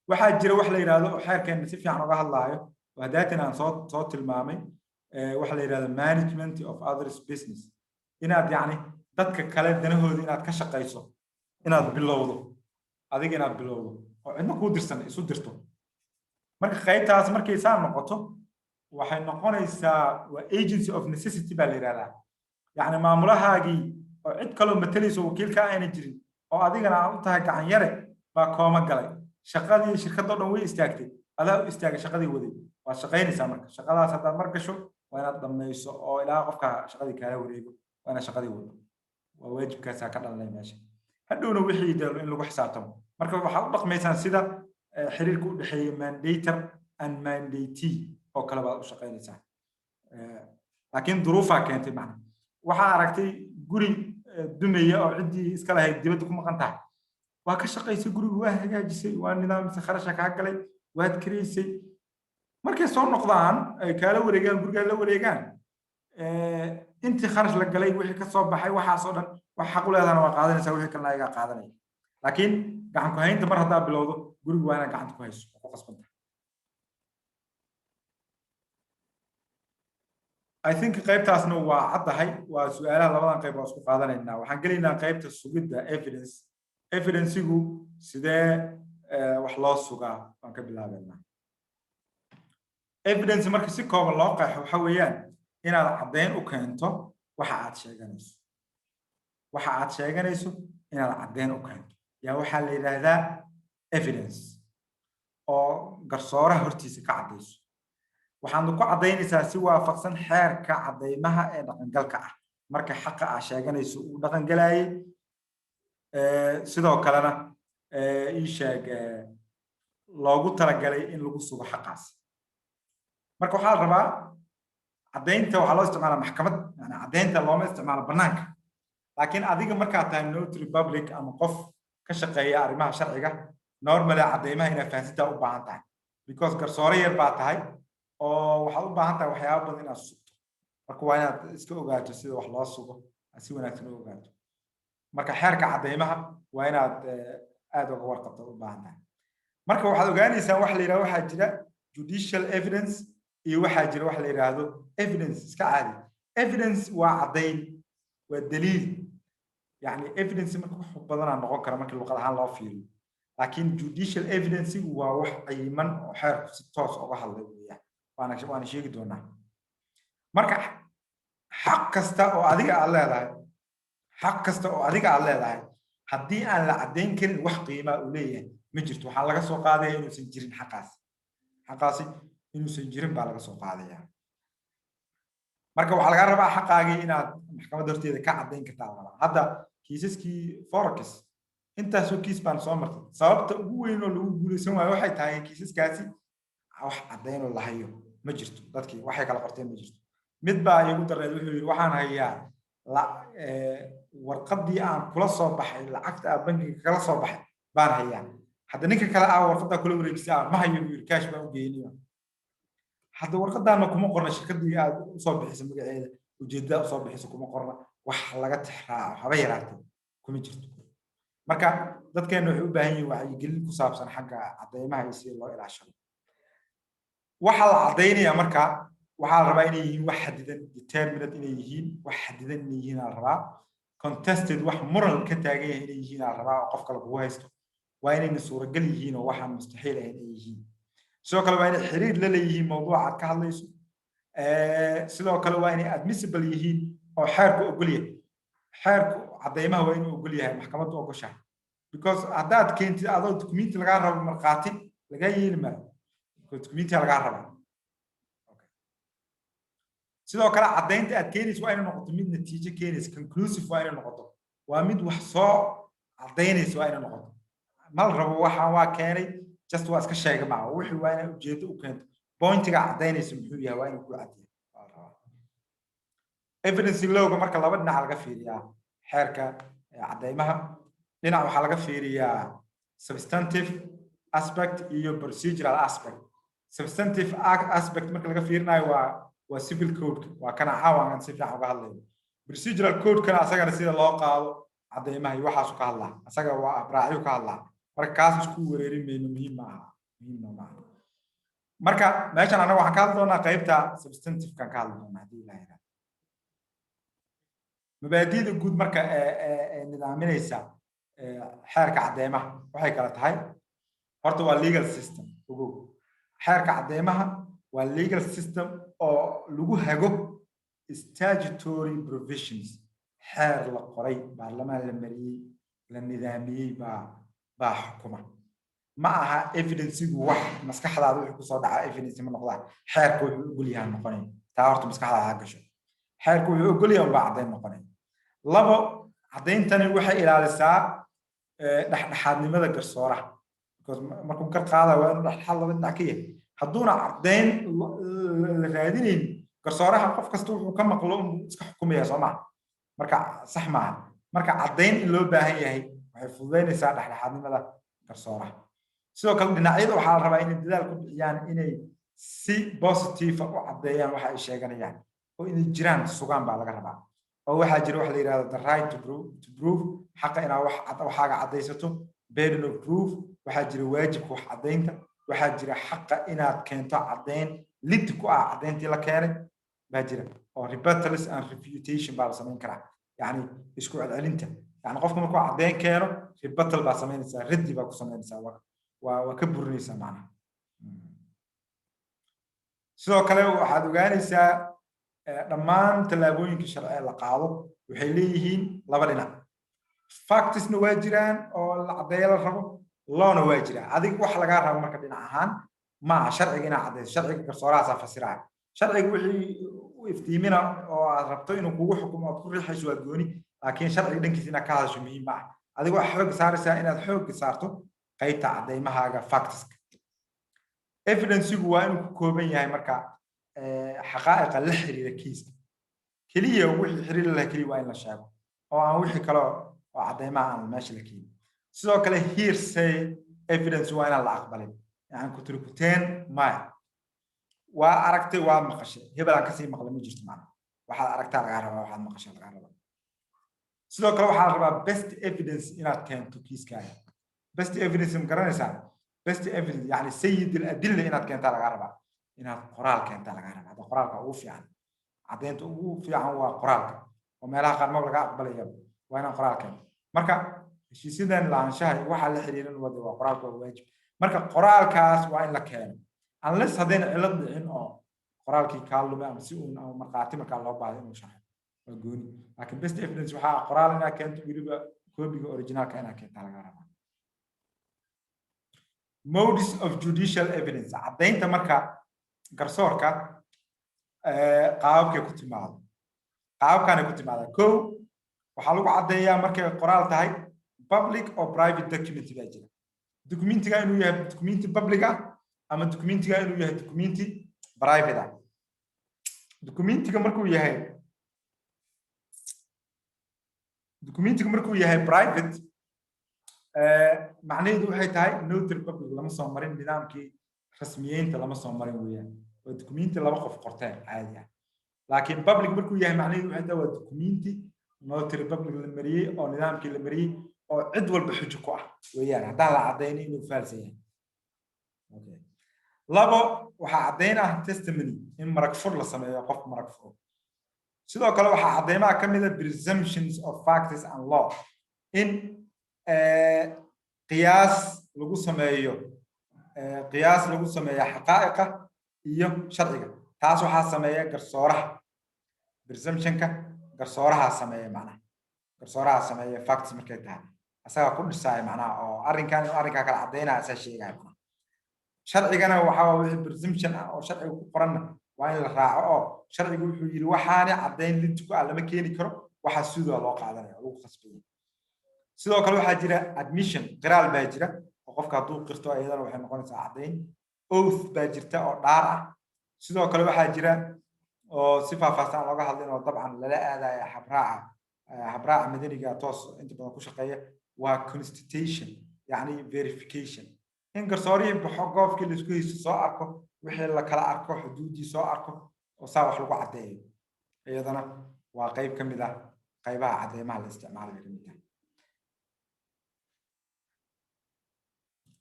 A: waxaa jira wax la yiraahdo xeerkeena si fiican uga hadlaayo oo hadaatin aan soo tilmaamay waxa la yiraahdo management of others business inaad yani dadka kale danahooda inaad ka shaqeyso inaad bilowdo adiga inaad bilowdo oo cidna kuu dirsan isu dirto marka qaybtaas markay saa noqoto waxay noqonaysaa waa agency of necessity baa la yiraahdaa yani maamulahaagii oo cid kaloo matalayso wakiilka ayna jirin oo adigana aad u tahay gacan yare baa kooma galay shaqadii shirkadoo dhan way istaagtay adaa u istaagay shaqadii waday waa shaqaynaysaa marka shaqadaas haddaad mar gasho waa inaad dhammayso oo ilaa qofka shaqadii kaala wareego waa inaad shaqadii wado waa waajibkaasaa ka dhalanay meesha hadhowna wixii dalo in lagu xisaabtamo marka waxaad u dhaqmaysaan sida xiriirka u dhexeeya mandator and mandatee oo kale baad u shaqaynaysaa laakiin duruufaa keentay macna waxaa aragtay guri dumaya oo ciddii iska lahayd dibadda ku maqan tahay waa ka shaqaysay gurigu waa hagaajisay waa nidaamisa kharasha kaa galay waad karaysay markay soo noqdaan ay kaala wareegaan gurigaa la wareegaan intii kharash la galay wixii ka soo baxay waxaasoo dhan wax xaq u leedahana waa qaadanaysaa wixii kalena ayagaa qaadanaya laakiin gacan ku haynta mar haddaa bilowdo gurigu waa inaad gacanta ku hayso oo ku qasbanta I think qaybtaasna waa caddahay waa su'aalaha labadan qayb waa isku qaadanaynaa waxaan gelaynaa qaybta sugidda evidencegu sidee wax loo sugaa waan ka bilaabeynaa evidence marka si kooban loo qeexo waxa weeyaan inaad caddayn u keento waxa aad sheeganayso inaad caddayn u keento yaa waxaa la yidhaahdaa evidence oo garsooraha hortiisa ka caddayso waxaad ku caddaynaysaa si waafaqsan xeerka caddaymaha ee dhaqangalka ah marka xaqa aad sheeganayso uu dhaqangalayay sidoo kalena ii sheeg loogu talagalay in lagu sugo xaqaas marka waxaa la rabaa caddaynta waxaa loo isticmaalaa maxkamad yani caddaynta looma isticmaalo bannaanka laakiin adiga markaa tahay notary public ama qof ka shaqeeya arrimaha sharciga normally caddaymaha inaad fahansitaa u baahan tahay because garsoore yar baa tahay oo waxaad u baahan tahay waxyaaba badan inaad sugto marka waa inaad iska ogaato sida wax loo sugo aad si wanaagsan u ogaato marka xeerka caddaymaha waa inaad aad uga warqabto u baahan tahay marka waxaad ogaanaysaa wax la yidhahdo waxaa jira judicial evidence iyo waxaa jira wax la yidhaahdo evidence iska caadi evidence waa caddayn waa daliil yani evidence marka wax badanaa noqon kara markii luqad ahaan loo fiiriyo laakiin judicial evidence waa wax cayiman oo xeerku si toos uga hadlay weeyaan waana sheegi doonaa marka xaq kasta oo adiga aad leedahay haddii aan la caddayn karin wax qiimaa uu leeyahay ma jirto waxaa laga soo qaadaya inuusan jirin xaqaasi inuusan jirin baa laga soo qaadaya marka waxaa laga rabaa xaqaagii inaad maxkamadda horteeda ka caddayn kartaa rabaa hadda kiisaskii forex intaasoo kiis baan soo martay sababta ugu weyn oo lagu guulaysan waayo waxay tahay kiisaskaasi wax caddayn oo la hayo ma jirto dadkii waxay kala qorteen ma jirto mid baa iigu dareed wuxuu yidhi waxaan hayaa warqaddii aan kula soo baxay lacagta aan bangiga kala soo baxay baan hayaa hadda ninka kale warqaddaa kula wareejisay ma hayo buu yidhi kaash baan u geeyniyo hadda warqadaana kuma qorna shirkaddii aad usoo bixisa magaceeda ujeedada usoo bixisa kuma qorna wax laga tixraaco haba yaraatee kuma jirto marka dadkeena waxay u baahan yihiin wacyigelin ku saabsan xagga caddaymaha iyo sida loo ilaashado waxaa la caddaynaya marka waxaa la rabaa inay yihiin wax xadidan determinate inay yihiin wax xadidan inay yihiin aa la rabaa contested wax muran ka taagan yahay inay yihiin aa la rabaa oo qofka lagugu haysto waa inayna suuragal yihiin oo waxaan mustaxiil ahayn inay yihiin sidoo kale waa inay xiriir la leeyihiin mawduuca aad ka hadlayso sidoo kale waa inay admissible yihiin oo xeerku ogol yahay xeerku caddaymaha waa inuu ogol yahay maxkamaddu ogoshahay because haddaad keentid adoo dukumenti lagaa rabo markhaati lagaa yeeli maayo dukumentiga lagaa rabaa sidoo kale caddaynta aad keenayso waa inay noqoto mid natiijo keenaysa conclusive waa inay noqoto waa mid wax soo caddaynaysa waa inay noqoto mal rabo waxaan waa keenay just waa iska sheega maaha wixii waa inay ujeedo u keento pointiga caddaynaysa muxuu yahay waa inuu ku caddeeyo evidence lowga marka laba dhinac laga fiiriyaa xeerka caddaymaha dhinac waxaa laga fiiriyaa substantive aspect iyo procedural aspect substantive aspect marka laga fiirinayo waa civil code waa kana caawan si fiican uga hadlayo procedural code kana asagana sida loo qaado caddaymaha iyo waxaas ka hadlaa asaga waa abraacyo ka hadlaa marka kaas isku wareerin mayno muhiim maaha marka meeshan anaga waxaan ka hadli doonaa qaybta substantive kan ka hadli doonaa haddii ilaahay yiraahdo mabaadi'da guud marka nidaaminaysa xeerka caddaymaha waxay kala tahay horta waa legal system ogow xeerka caddaymaha waa legal system oo lagu hago statutory provisions xeer la qoray baarlamaan la mariyey la nidaamiyey baa xukuma ma aha evidencegu wax maskaxdaada wixii kusoo dhaca evidence ma noqdaa xeerku wuxuu ogol yahay noqonay taa horta maskaxdaada ha gasho xeerku wuxuu ogol yahay baa caddayn noqonay labo caddayntani waxay ilaalisaa dhexdhexaadnimada garsooraha markuu gar qaada waa inuu dhexdhexaad laba dhinac ka yahay hadduuna caddayn la raadinayn garsooraha qof kasta wuxuu ka maqlo inuu iska xukumaya soo maha marka sax maaha marka caddayn in loo baahan yahay waxay fududaynaysaa dhexdhexaadnimada garsooraha sidoo kale dhinacyada waxaa la rabaa inay dadaal ku bixiyaan inay si positive u caddeeyaan waxa ay sheeganayaan oo inay jiraan sugaan baa laga rabaa oo waxaa jira wax la yiraahdo the right to prove xaqa inaad waxaaga caddaysato burden of proof waxaa jira waajibka wax caddaynta waxaa jira xaqa inaad keento caddayn lid ku ah caddayntii la keenay baa jira oo rebuttals and refutation baa la samayn karaa yani isku celcelinta yani qofka markuu caddayn keeno rebuttal baa samaynaysaa raddi baa ku samaynaysaa waa ka burinaysaa macnaha sidoo kale waxaad ogaanaysaa dhammaan tallaabooyinka sharci la qaado waxay leeyihiin laba dhinac factsna waa jiraan oo la caddeeyo la rabo loona waa jiraa adig wax lagaa rabo marka dhinac ahaan maaha sharciga inaad caddayso sharciga garsoorahaasa fasiraya sharciga wixii u iftiimina oo aad rabto inuu kugu xukumo ood ku riixayso waa gooni laakiin sharciga dhankiisa inaad ka hadasho muhiim ma ah adigu waxa xoog saaraysaa inaad xoog saarto qaybta cadeymahaaga factska evidence-gu waa inuu ku kooban yahay marka xaqaa'iqa la xiriira kiiska keliya wixii xiriir la keliya waa in la sheego oo aan wixii kale oo cadeymaha aan meesha la keenin sidoo kale hearsay evidence waa inaan la aqbalin yani kuturkuteen maya waa aragtay waa maqashay hebel aan kasii maqlay ma jirto macna waxaad aragtaa lagaa rabaa waxaad maqashay lagaa rabaa sidoo kale waxaa la rabaa best evidence inaad keento kiiskaaga best evidence ma garanaysaa best evidence yani sayid al-adilla inaad keentaa lagaa rabaa inaad qoraal keentaa lagaa rabaa hadda qoraalka ugu fiican caddeynta ugu fiican waa qoraalka oo meelaha qaar mag laga aqbalaya waa inaan qoraal keento marka heshiisyadan lahaanshaha waxaa la xiriiran wada waa qoraalka waa waajib marka qoraalkaas waa in la keeno unless haddayna cilad dhicin oo qoraalkii kaa lumay ama si uun ama markhaati markaa loo baahdo inuu sharxo waa gooni laakiin best evidence waxaa qoraal inaad keento weliba koobiga originaalka inaad keentaa laga rabaa modus of judicial evidence caddeynta marka garsoorka qaababkay ku timaado qaababkaanay ku timaada kow waxaa lagu caddeeyaa markay qoraal tahay public or private document baa jira documentiga inuu yahay documenti public ah ama documentiga inuu yahay documenti private ah documentiga markuu yahay private macnaheedu waxay tahay notary public lama soo marin nidaamkii rasmiyeynta lama soo marin weeyaan waa documenti laba qof qorteen caadi ah laakiin public markuu yahay macnaheedu waxay tahay waa documenti notary public la mariyey oo nidaamkii la mariyey oo cid walba xujo ku ah weeyaan haddaan la caddaynin inuu faalsan yahay okay labo waxaa caddayn ah testimony in marag fur la sameeyo qof marag furo sidoo kale waxaa caddeymaha ka mid ah presumptions of facts and law in qiyaas lagu sameeyo xaqaa'iqa iyo sharciga taas waxaa sameeya garsooraha presumptionka garsooraha sameeya macnaha garsooraha sameeya facts markay tahay asaga ku dhisaya macnaha oo arrinkan inuu arrinkaa kala caddaynaya asaa sheegaya macnaha sharcigana waxaa wixii presumption ah oo sharciga ku qoranna waa in la raaco oo sharcigu wuxuu yidhi waxaani caddayn lidku ah lama keeni karo waxaa sidoo loo qaadanaya oo lagu khasbaya sidoo kale waxaa jira admission qiraal baa jira oo qofka hadduu qirto iyadana waxay noqonaysaa caddayn oath baa jirta oo dhaar ah sidoo kale waxaa jira oo si faahfaahsan looga hadlin oo dabcan lala aadaya habraaca madaniga toos inta badan ku shaqeeya waa constitution yacni verification in garsoorihii baxo goobkii la isku haysto soo arko wixii la kala arko xuduuddii soo arko oo saa wax lagu caddeeyo iyadana waa qayb ka mid ah qaybaha cadeymaha la isticmaalayo kamid tahay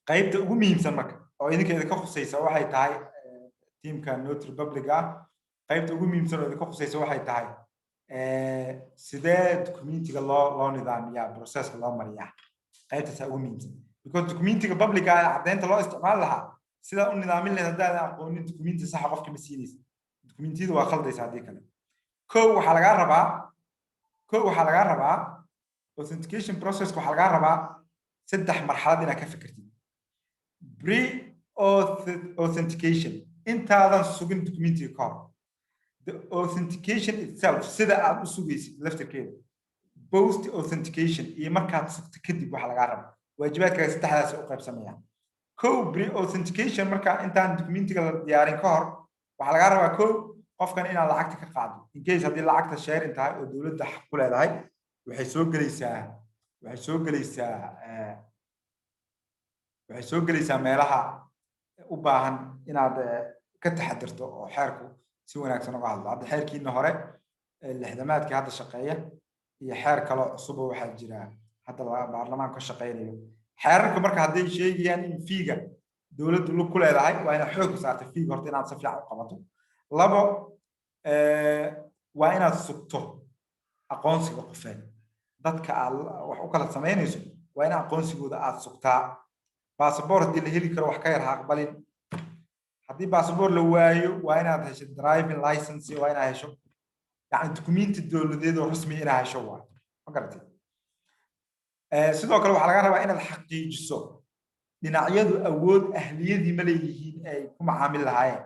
A: qaybta ugu muhiimsan marka oo idinkeeda ka khusaysa waxay tahay tiimka notary public ah qaybta ugu muhiimsan oo idinka khusaysa waxay tahay sidee documentiga loo nidaamiyaa processka loo mariyaa qaybtaasa ugu muhiimsan because documentiga public ah caddeynta loo isticmaali lahaa sidaa u nidaamin lahayd haddaadan aqoonin documenti saxa qofka ma siinaysa documentiyada waa khaldaysa haddii kale kow waxaa lagaa rabaa authentication processka waxaa lagaa rabaa 3 marxalad inaad ka fikirtid pre-authentication intaadan sugin documentiga ka hor the authentication itself sida aad u sugaysid laftirkeeda post authentication iyo markaad sugto kadib waxaa lagaa rabaa waajibaadkaaga saddexdaas u qaybsamayaan kow pre-authentication marka intaan documentiga la diyaarin ka hor waxaa lagaa rabaa kow qofkan inaad lacagta ka qaado in case haddii lacagta sharing tahay oo dowladda xaq ku leedahay waxay soo gelaysaa meelaha u baahan inaad ka taxadirto oo xeerku si wanaagsan uga hadlo hadda xeerkiina hore lixdamaadkii hadda shaqeeya iyo xeer kale cusubo waxaa jira hadda baarlamaanka ka shaqeynayo xeerarka marka hadday sheegayaan in fiiga dowladdu lug ku leedahay waa inaad xoog saarto fiiga horta inaad si fiican u qabato labo waa inaad sugto aqoonsiga qofeed dadka aad wax u kala samaynayso waa in aqoonsigooda aad sugtaa baasaboor haddii la heli karo wax ka yar ha aqbalin haddii baasaboor la waayo waa inaad hesho driving license waa inaad hesho yacni dukumenti dowladeed oo rasmi inaad hesho waa ma garatay sidoo kale waxaa laga rabaa inaad xaqiijiso dhinacyadu awood ahliyadii ma leeyihiin ay ku macaamil lahaayeen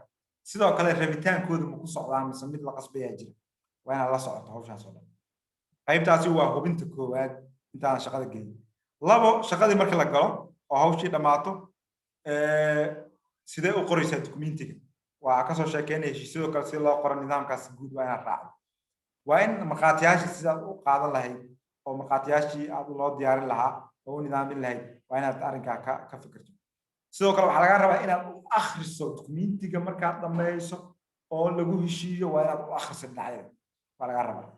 A: sidoo kale rabitaankooda ma ku socdaan mise mid la qasbayaa jira waa inaad la socoto hawshaas oo dhan qaybtaasi waa hubinta koowaad intaan shaqada gelin labo shaqadii marka la galo oo hawshii dhamaato sidee u qoraysaa documentiga waa ka soo sheekeynaya sidoo kale si loo qoro nidaamkaas guud waa inaad raacdo waa in markhaatiyaashii sidaad u qaadan lahayd oo markhaatiyaashii aad loo diyaarin lahaa oo u nidaamin lahayd waa inaad arrinkaa ka fikirto sidoo kale waxaa laga rabaa inaad u akhriso documentiga markaad dhammayso oo lagu heshiiyo waa inaad u akhriso dhinacyada waa laga rabaa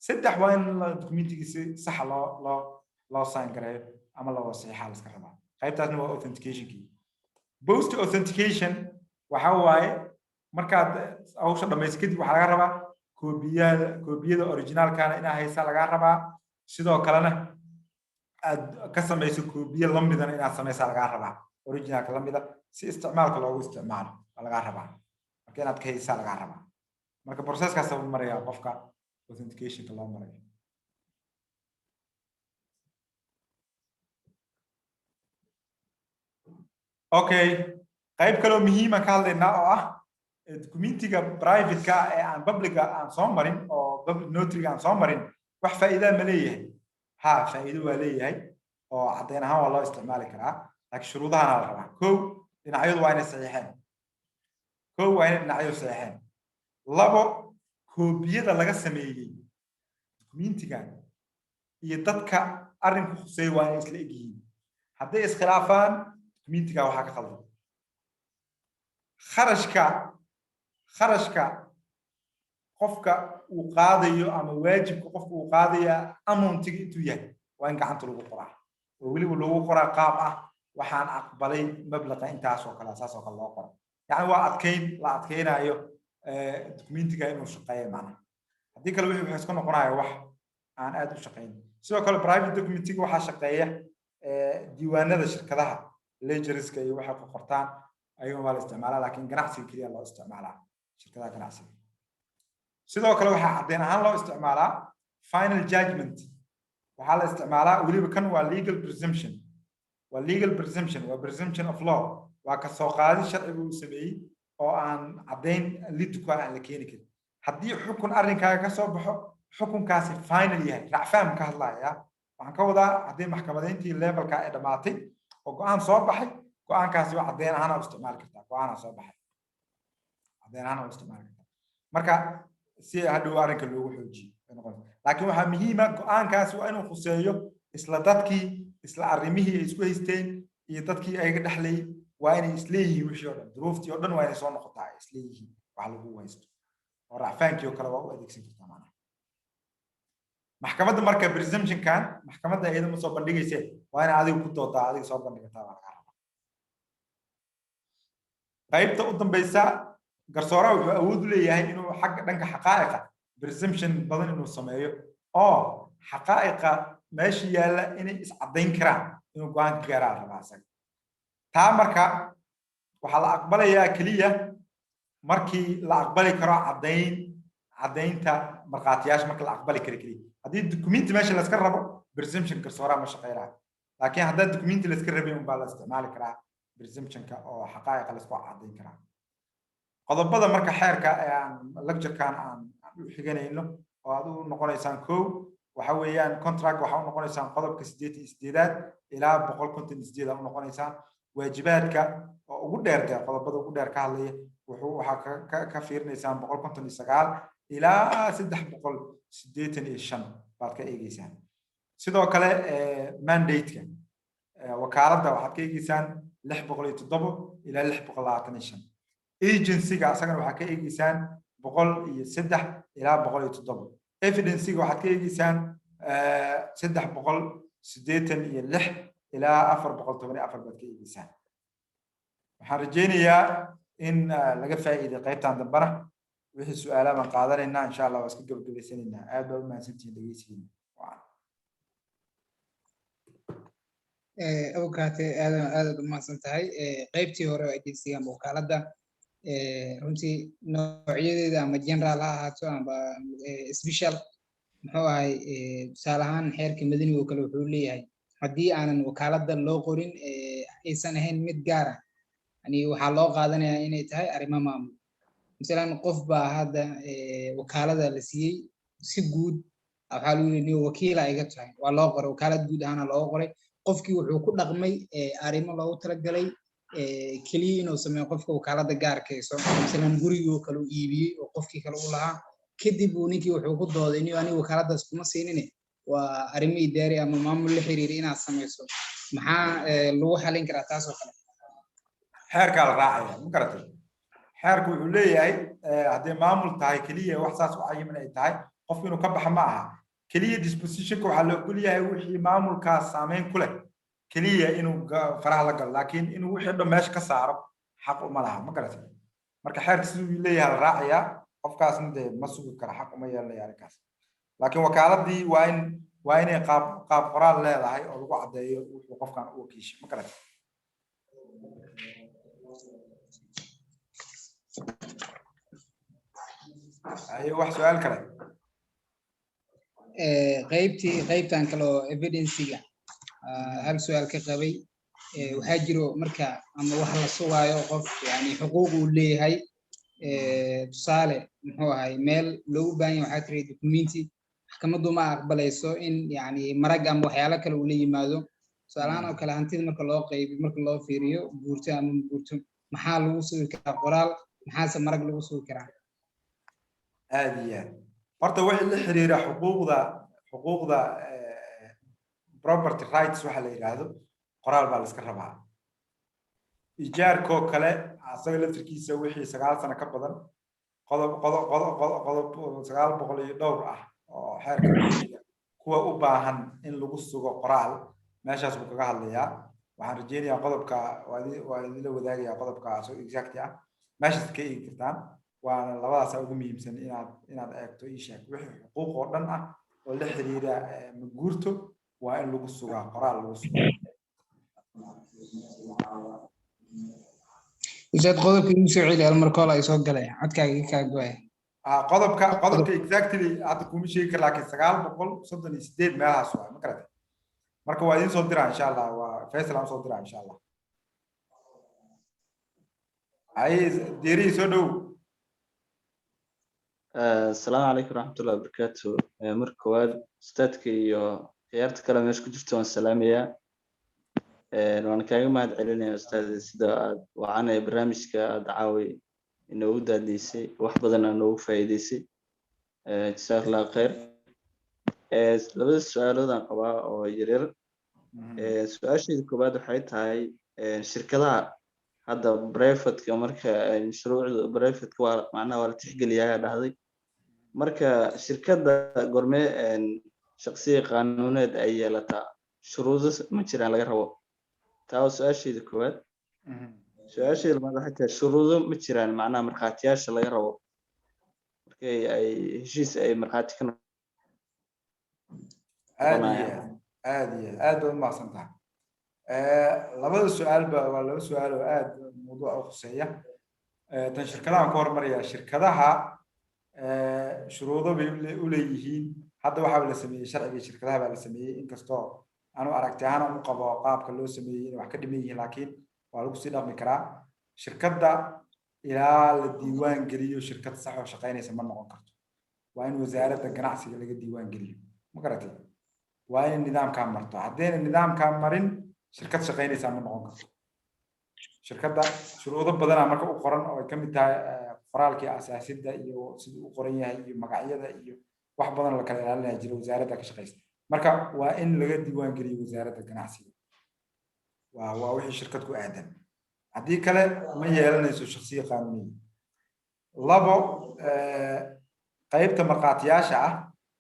A: saddex waa in documentiga si sax loo sign gareeyo ama loo saxiixa la iska rabaa qaybtaasna waa authenticationkii post authentication waxa waaye markaad hawsha dhamayso kadib waxaa laga rabaa koobiyada originalkana inaa haysa laga rabaa sidoo kalena aad ka samayso koobiye lamidana inaad samaysaa laga rabaa originalka lamida si isticmaalka loogu isticmaalo waa laga rabaa marka inaad ka haysaa laga rabaa marka processkaas uu maraya qofka authenticationka loo marayo okay qayb kale oo muhiim ah ka hadlaynaa oo ah documentiga private-ka ee aan public aan soo marin oo public notary aan soo marin wax faa'iido ma leeyahay ha faa'iido waa leeyahay oo caddeyn ahaan waa loo isticmaali karaa laakiin shuruudahan la rabaa kow dhinacyadu waa inay saxiixeen kow waa inay dhinacyadu saxiixeen labo koobiyada laga sameeyey documentigan iyo dadka arrinku khuseeya waa inay isla egyihiin hadday iskhilaafaan documentiga waxaa ka khaldan kharashka qofka uu qaadayo ama waajibka qofka uu qaadaya amountiga intuu yahay waa in gacanta lagu qoraa oo weliba lagu qoraa qaab ah waxaan aqbalay mablaqa intaas oo kale saas oo kale loo qoro yacni waa la adkeynayo documentiga inuu shaqeeyo macnaha haddii kale wixii waxay iska noqonaya wax aan aad u shaqeyn sidoo kale private documentiga waxaa shaqeeya diiwaanada shirkadaha ledgerska iyo waxay ku qortaan ayagoo waa la isticmaalaa laakiin ganacsiga keliya loo isticmaalaa shirkadaha ganacsiga sidoo kale waxaa caddeyn ahaan loo isticmaalaa final judgment waxaa la isticmaalaa weliba kan waa legal presumption waa presumption of law waa ka soo qaadi sharciga uu sameeyey oo aan caddeyn lidku aan la keeni karin haddii xukun arrinkaaga ka soo baxo xukunkaasi final yahay racfaan ka hadlaya waxaan ka wadaa haddii maxkamadeyntii levelka ay dhammaatay oo go'aan soo baxay go'aankaasi waa caddeyn ahaan u isticmaali kartaa go'aana soo baxay caddeyn ahaan u isticmaali kartaa marka si hadhow arrinka loogu xoojiyo laakiin waxaa muhiim ah go'aankaasi waa inuu khuseeyo isla dadkii isla arrimihii ay isku haysteen iyo dadkii ay dhexlay waa inay isleeyihiin wixii oo dhan duruuftii oo dhan waa inay soo noqotaa ay isleeyihiin wax lagu haysto oo racfaankii oo kale waa u adeegsan kartaa macnaha maxkamadda marka presumptionkan maxkamadda iyada ma soo bandhigaysee waa inay adigu ku doodaa adiga soo bandhigataa baa laga rabaa qaybta u dambaysa garsooraha wuxuu awood u leeyahay inuu xagga dhanka xaqaa'iqa presumption badan inuu sameeyo oo xaqaa'iqa meesha yaalla inay iscaddayn karaan inuu go'aan ka gaaraa rabaa isaga taa marka waxaa la aqbalayaa keliya markii la aqbali karo caddaynta markhaatiyaasha marka la aqbali karo keliya haddii documenti meesha la iska rabo presumption garsooraha ma shaqeynaa laakiin haddaa documenti la iska rabin unbaa la isticmaali karaa presumptionka oo xaqaa'iqa la isku caddayn karaa qodobada marka xeerka ee aan lecturekan aan u xiganayno oo aad u noqonaysaan kow waxa weeyaan contract waxa u noqonaysaan qodobka 88 ilaa 158 u noqonaysaan waajibaadka oo ugu dheer qodobada ugu dheer ka hadlaya waxaa ka fiirinaysaan 159 ilaa 385 baad ka eegaysaan sidoo kale mandate-ka wakaaladda waxaad ka eegaysaan 607 ilaa 625 agency-ga asagana waxaad ka eegaysaan 103 ilaa 107 evidence-ga waxaad ka eegaysaan 386 ilaa 414 baad ka eegaysaan waxaan rajaynayaa in laga faa'iiday qaybtan dambana wixii su'aalaha baan qaadanaynaa insha Allah waa iska gabagabaysanaynaa aad baa u mahadsantihiin dhegeysigiina
D: awkaate aad u mahadsan tahay qaybtii hore oo agency-ga wakaaladda runtii noocyadeeda ama general ha ahaato ama special muxuu ahay tusaale ahaan xeerka madaniga oo kale wuxuu leeyahay haddii aanan wakaaladda loo qorin aysan ahayn mid gaar ah yani waxaa loo qaadanayaa inay tahay arrimo maamul masalan qof baa hadda wakaalada la siiyey si guud waxaa lagu yidhi wakiila iga tahay waa loo qoray wakaalad guud ahaana loo qoray qofkii wuxuu ku dhaqmay arrimo loogu talagalay keliya inuu sameeyo qofka wakaalada gaarkayso masalan gurigii kale uu iibiyey oo qofkii kale u lahaa kadib uu ninkii wuxuu ku dooday inuu aniga wakaaladaas kuma siinine waa arrimo idaari ama maamul la xiriira inaad samayso maxaa lagu xalin karaa taas oo kale
A: xeerka la raacaya ma garatay xeerku wuxuu leeyahay haddii maamul tahay keliya wax saas u cayiman ay tahay qofku inuu ka baxa ma aha keliya dispositionka waxaa la ogol yahay wixii maamulkaas saameyn ku leh keliya inuu faraha la galo laakiin inuu wixii dhan meesha ka saaro xaq uma laha ma garatay marka xeerka siduu leeyahay la raacayaa qofkaasna dee ma sugi kara xaq uma yeelanayo arrinkaas laakiin wakaaladii waa inay qaab qoraal leedahay oo lagu caddeeyo wuxuu qofkan u wakiishay ma garatay ayo wax su'aal kale
D: qaybtan kale oo evidencega hal su'aal ka qabay waxaa jiro marka ama wax la sugaayo qof yani xuquuq uu leeyahay tusaale muxuu ahay meel loogu baahan yahay waxaa tiri documenti maxkamaddu ma aqbalayso in yani marag ama waxyaalo kale uu la yimaado tusaalahaan oo kale hantida marka loo qaybiyo marka loo fiiriyo guurto ama guurto maxaa lagu sugi karaa qoraal maxaase marag lagu sugi karaa
A: aad iyo aad horta wixii la xiriira xuquuqda property rights waxa la yiraahdo qoraal baa la iska rabaa ijaarkoo kale asaga laftirkiisa wixii 9 sano ka badan qodob 900 iyo dhowr ah oo xeerka kuwa u baahan in lagu sugo qoraal meeshaas buu kaga hadlayaa waxaan rajeynayaa qodobka waa idin wadaagayaa qodobka soo exactly ah meeshaas ka eegi kartaan waana labadaas ugu muhiimsan inaad eegto ii sheeg wixii xuquuq oo dhan ah oo la xiriira ma guurto waa in lagu sugaa qoraal lagu sugaa
D: isaad qodobka inuu soo celiyo marka hore ay soo galeen codkaaga ka go'ay
A: qodobka exactly hadda kuma sheegi kar laakiin 938 meelahaas waa ma garatay marka waa idin soo diraa insha Allah waa Faisal aan soo diraa insha Allah ay diiri soo dhow
E: السلام عليكم ورحمة الله وبركاته مركواد استاذك iyo ciyaarta kale meesha ku jirto waan salaamaya waan kaaga mahad celinaya ustaad sida aad wacanay barnaamijka aad caawi inuu daadisay wax badan oo faa'iideysay jazakallahu khair labada su'aalood aan qabaa oo yaryar su'aashii koobaad waxay tahay shirkadaha hadda private-ka marka shuruucda private-ka waa macnaha waa la tixgeliyaa dhahday marka shirkadda gormee shakhsiga qaanuuneed ay yeelataa shuruudo ma jiraan laga rabo taa su'aasheeda koowaad su'aasheeda labaad waxay tahay shuruudo ma jiraan macnaha markhaatiyaasha laga rabo markay ay heshiis ay markhaati ka
A: aad u mahadsantahay labada su'aalba waa laba su'aal oo aad mawduuca u khuseeya tan shirkadaha ku hormaraya shirkadaha shuruudo bay u leeyihiin hadda waxa la sameeyay sharciga shirkadaha baa la sameeyay inkastoo aanu aragtay ahaan u qabo qaabka loo sameeyay in wax ka dhiman yihiin laakiin waa lagu sii dhaqmi karaa shirkadda ilaa la diiwaan geliyo shirkad sax oo shaqaynaysa ma noqon karto waa in wasaaradda ganacsiga laga diiwaan geliyo ma garatay waa in nidaamka marto haddii nidaamka marin shirkad shaqaynaysa ma noqon karto shirkadda shuruudo badan marka u qoran oo ay kamid tahay qoraalkii asaasidda iyo sidii u qoran yahay iyo magacyada iyo wax badan la kala ilaalinaya jira wasaaradda ka shaqaysa marka waa in laga diiwaan geliyo wasaaradda ganacsiga waa wixii shirkad ku aadan haddii kale ma yeelanayso shakhsiga qaanuuniga labo qaybta markhaatiyaasha ah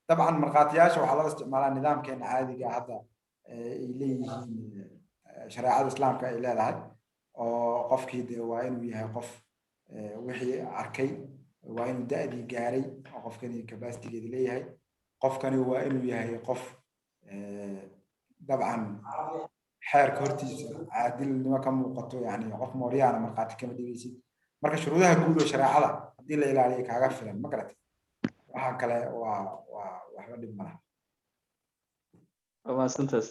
A: dabcan markhaatiyaasha waxaa loo isticmaalaa nidaamkeena caadiga hadda ay leeyihiin shareecada islaamka ay leedahay oo qofkii dee waa inuu yahay qof wixii arkay waa inuu da'dii gaaray oo qofkani capacity-geeda leeyahay qofkani waa inuu yahay qof dabcan xeerka hortiisa caadilnimo ka muuqato yani qof mooryaana markhaati kama dhigaysid marka shuruudaha guud oo shareecada haddii la ilaaliyo kaaga filan ma garatay waxa kale waa waxba dhib malaha
E: waa santaas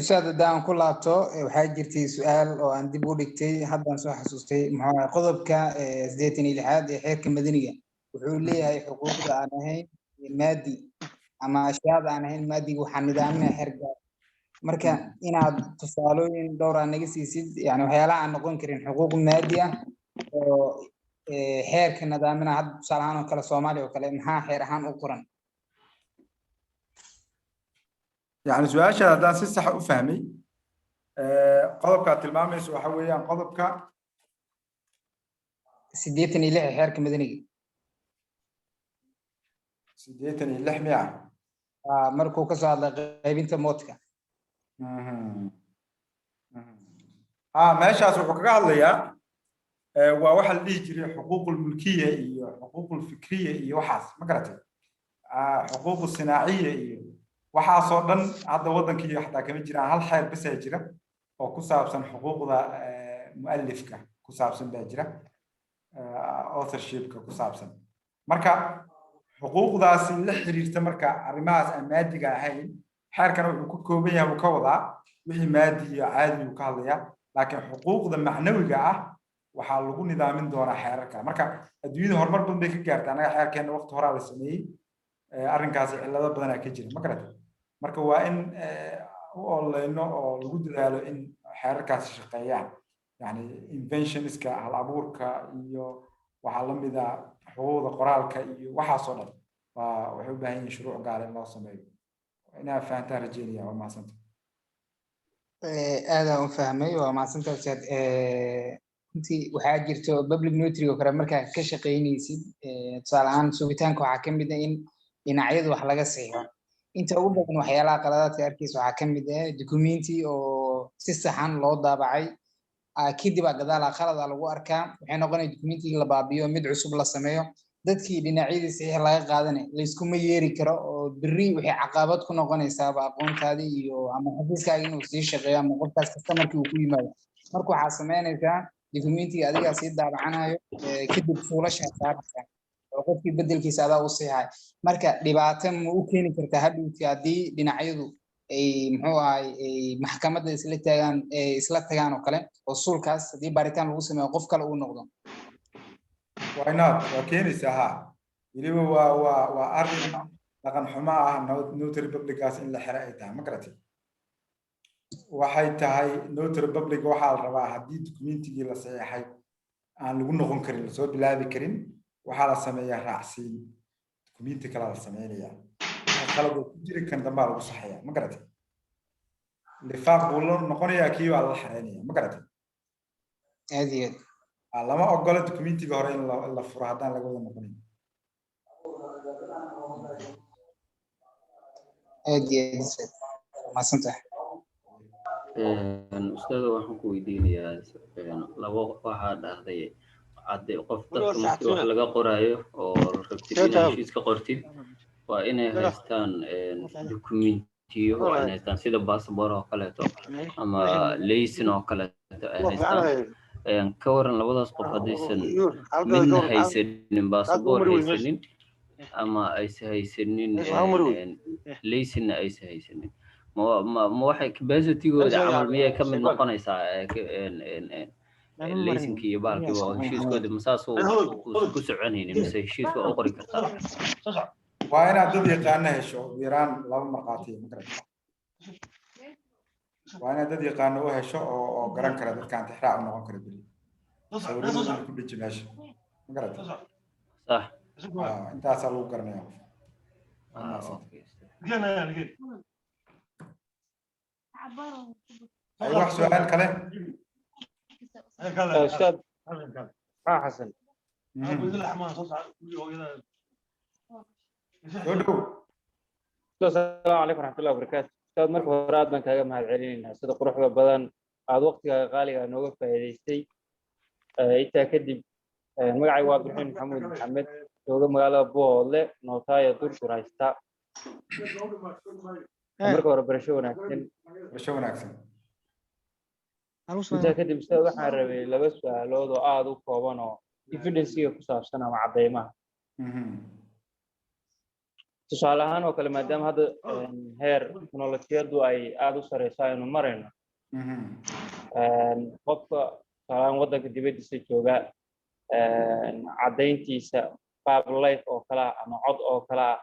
D: ustaad haddaan ku laabto waxaa jirtay su'aal oo aan dib u dhigtay haddaan soo xasuustay maxaa qodobka 86 ee xeerka madaniga wuxuu leeyahay xuquuqda aan ahayn maadi ama ashyaada aan ahayn maadiga waxaan nidaaminaa xeer gaar marka inaad tusaalooyin dhowr ah naga siisid yani waxyaalaha aan noqon karin xuquuq maadi ah oo xeerka nidaamina hadda tusaale ahaan oo kale Soomaaliya oo kale maxaa xeer ahaan u qoran
A: يعني سؤال هذا صح أفهمي قضبك tilmaamayso waxa weeyaan qodobka
D: 86 xeerka madaniga
A: 86
D: markuu ka soo hadlay qaybinta moodka
A: meeshaas wuxuu kaga hadlayaa waa waxa la dhihi jiray xuquuqul mulkiya iyo xuquuqul fikriya iyo waxaas ma garatay xuquuqul sinaaciya iyo waxaasoo dhan hadda waddankii xataa kama jiraan hal xeer bas ay jira oo ku saabsan xuquuqda mu'allifka ku saabsan baa jira authorshipka ku saabsan marka xuquuqdaasi la xiriirta marka arrimahaas aan maadiga ahayn xeerkan wuxuu ku kooban yahay uu ka wadaa wixii maadi iyo caadi uu ka hadlayaa laakiin xuquuqda macnawiga ah waxaa lagu nidaamin doonaa xeerarka marka adduunyada horumar badan bay ka gaartay anaga xeerkeena waqti horaa la sameeyey arrinkaasi cillado badanaa ka jira ma garatay marka waa in u oleyno oo lagu dadaalo in xeerarkaasi shaqeeyaan yani inventionska hal abuurka iyo waxaa la mid ah xuquuqda qoraalka iyo waxaasoo dhan waxay u baahan yihiin shuruuc gaar in loo sameeyo inaa fahantaan rajeynaya waa mahadsanta
D: aadaan u fahmay waa mahadsantahay ustaad runtii waxaa jirto public notary oo kale markaa ka shaqaynaysid tusaale ahaan sugitaanka waxaa ka mid ah in dhinacyadu wax laga saxiixo inta ugu badan waxyaalaha qaladaadka arkaysa waxaa ka mid ah documenti oo si saxan loo daabacay kadib gadaal qalada lagu arkaa waxay noqonaysaa documentigii la baabiyo mid cusub la sameeyo dadkii dhinacyadii saxiix laga qaadanay la iskuma yeeri karo oo berri waxay caqabad ku noqonaysaa aqoontaadii iyo ama xafiiskaaga inuu sii shaqeeyo ama qofkaas kasta markii uu ku yimaado marka waxaa samaynaysaa documentiga adigaa sii daabacanayo kadib fuulasha saaraysaa oo qofkii bedelkiisa adaa u saxiixay marka dhibaato ma u keeni kartaa hadhowtii haddii dhinacyadu ay muxuu ahay maxkamadda isla tagaan oo kale oo suulkaas haddii baaritaan lagu sameeyo qof kale uu noqdo
A: waynaad waa keenaysaa ha weliba waa arrin dhaqan xumo ah notary publicaas in la xiro ay tahay ma garatay waxay tahay notary public waxaa la rabaa haddii documentigii la saxiixay aan lagu noqon karin lasoo bilaabi karin waxaa la sameeyaa raacsiin documenti kale la sameynaya qalad ku jiri kan dambaa lagu saxaya ma garatay lifaaq buu la noqonayaa kii baa la xareynaya ma garatay
D: aad iyo aad
A: lama ogola documentiga hore in la furo haddaan laga wada noqonayn
D: aad iyo aad mahadsantahay
B: ustaada waxaan ku weydiinayaa labo waxaa dhahday qof dadka markii wax laga qoraayo oo rabtid inaad heshiis ka qortid waa inay haystaan documentiyo waa inay haystaan sida passport oo kaleeto ama laysin oo kaleeto ay haystaan ka waran labadaas qof haddaysan midna haysanin passport haysanin ama aysan haysanin laysinna aysan haysanin ma waxay capacitigooda camal miyay ka mid noqonaysaa laysinkii iyo baalkii waa heshiiskooda masaas ku soconaynin mise heshiiska u qori kartaa
A: waa inaad dad yaqaana hesho yaraan laba markhaatiya ma garata waa inaad dad yaqaano u hesho oo garan kara dadkaan tixraac u noqon kara beri sawirada ku dhiji meesha ma garata
B: sax
A: intaasaa lagu garanaya ay wax su'aal kale
F: استاذ حسن السلام عليكم ورحمه الله وبركاته استاذ marka hore aad baan kaaga mahad celinaynaa sida quruxda badan aad waqtiga qaaliga nooga faa'iideystay intaa kadib magacaygu waa Abdulrahmaan Maxamuud Maxamed jooga magaalada Boole Nootaaya Durguraysta marka hore barasho wanaagsan intaa kadib ustaad waxaan rabay laba su'aalood oo aad u kooban oo evidence-ga ku saabsan ama cadeymaha tusaale ahaan oo kale maadaama hadda heer teknolojiyadu ay aad u sareyso aynu marayno qofka tusaalehaan waddanka dibaddiisa jooga caddayntiisa qaab life oo kale ah ama cod oo kale ah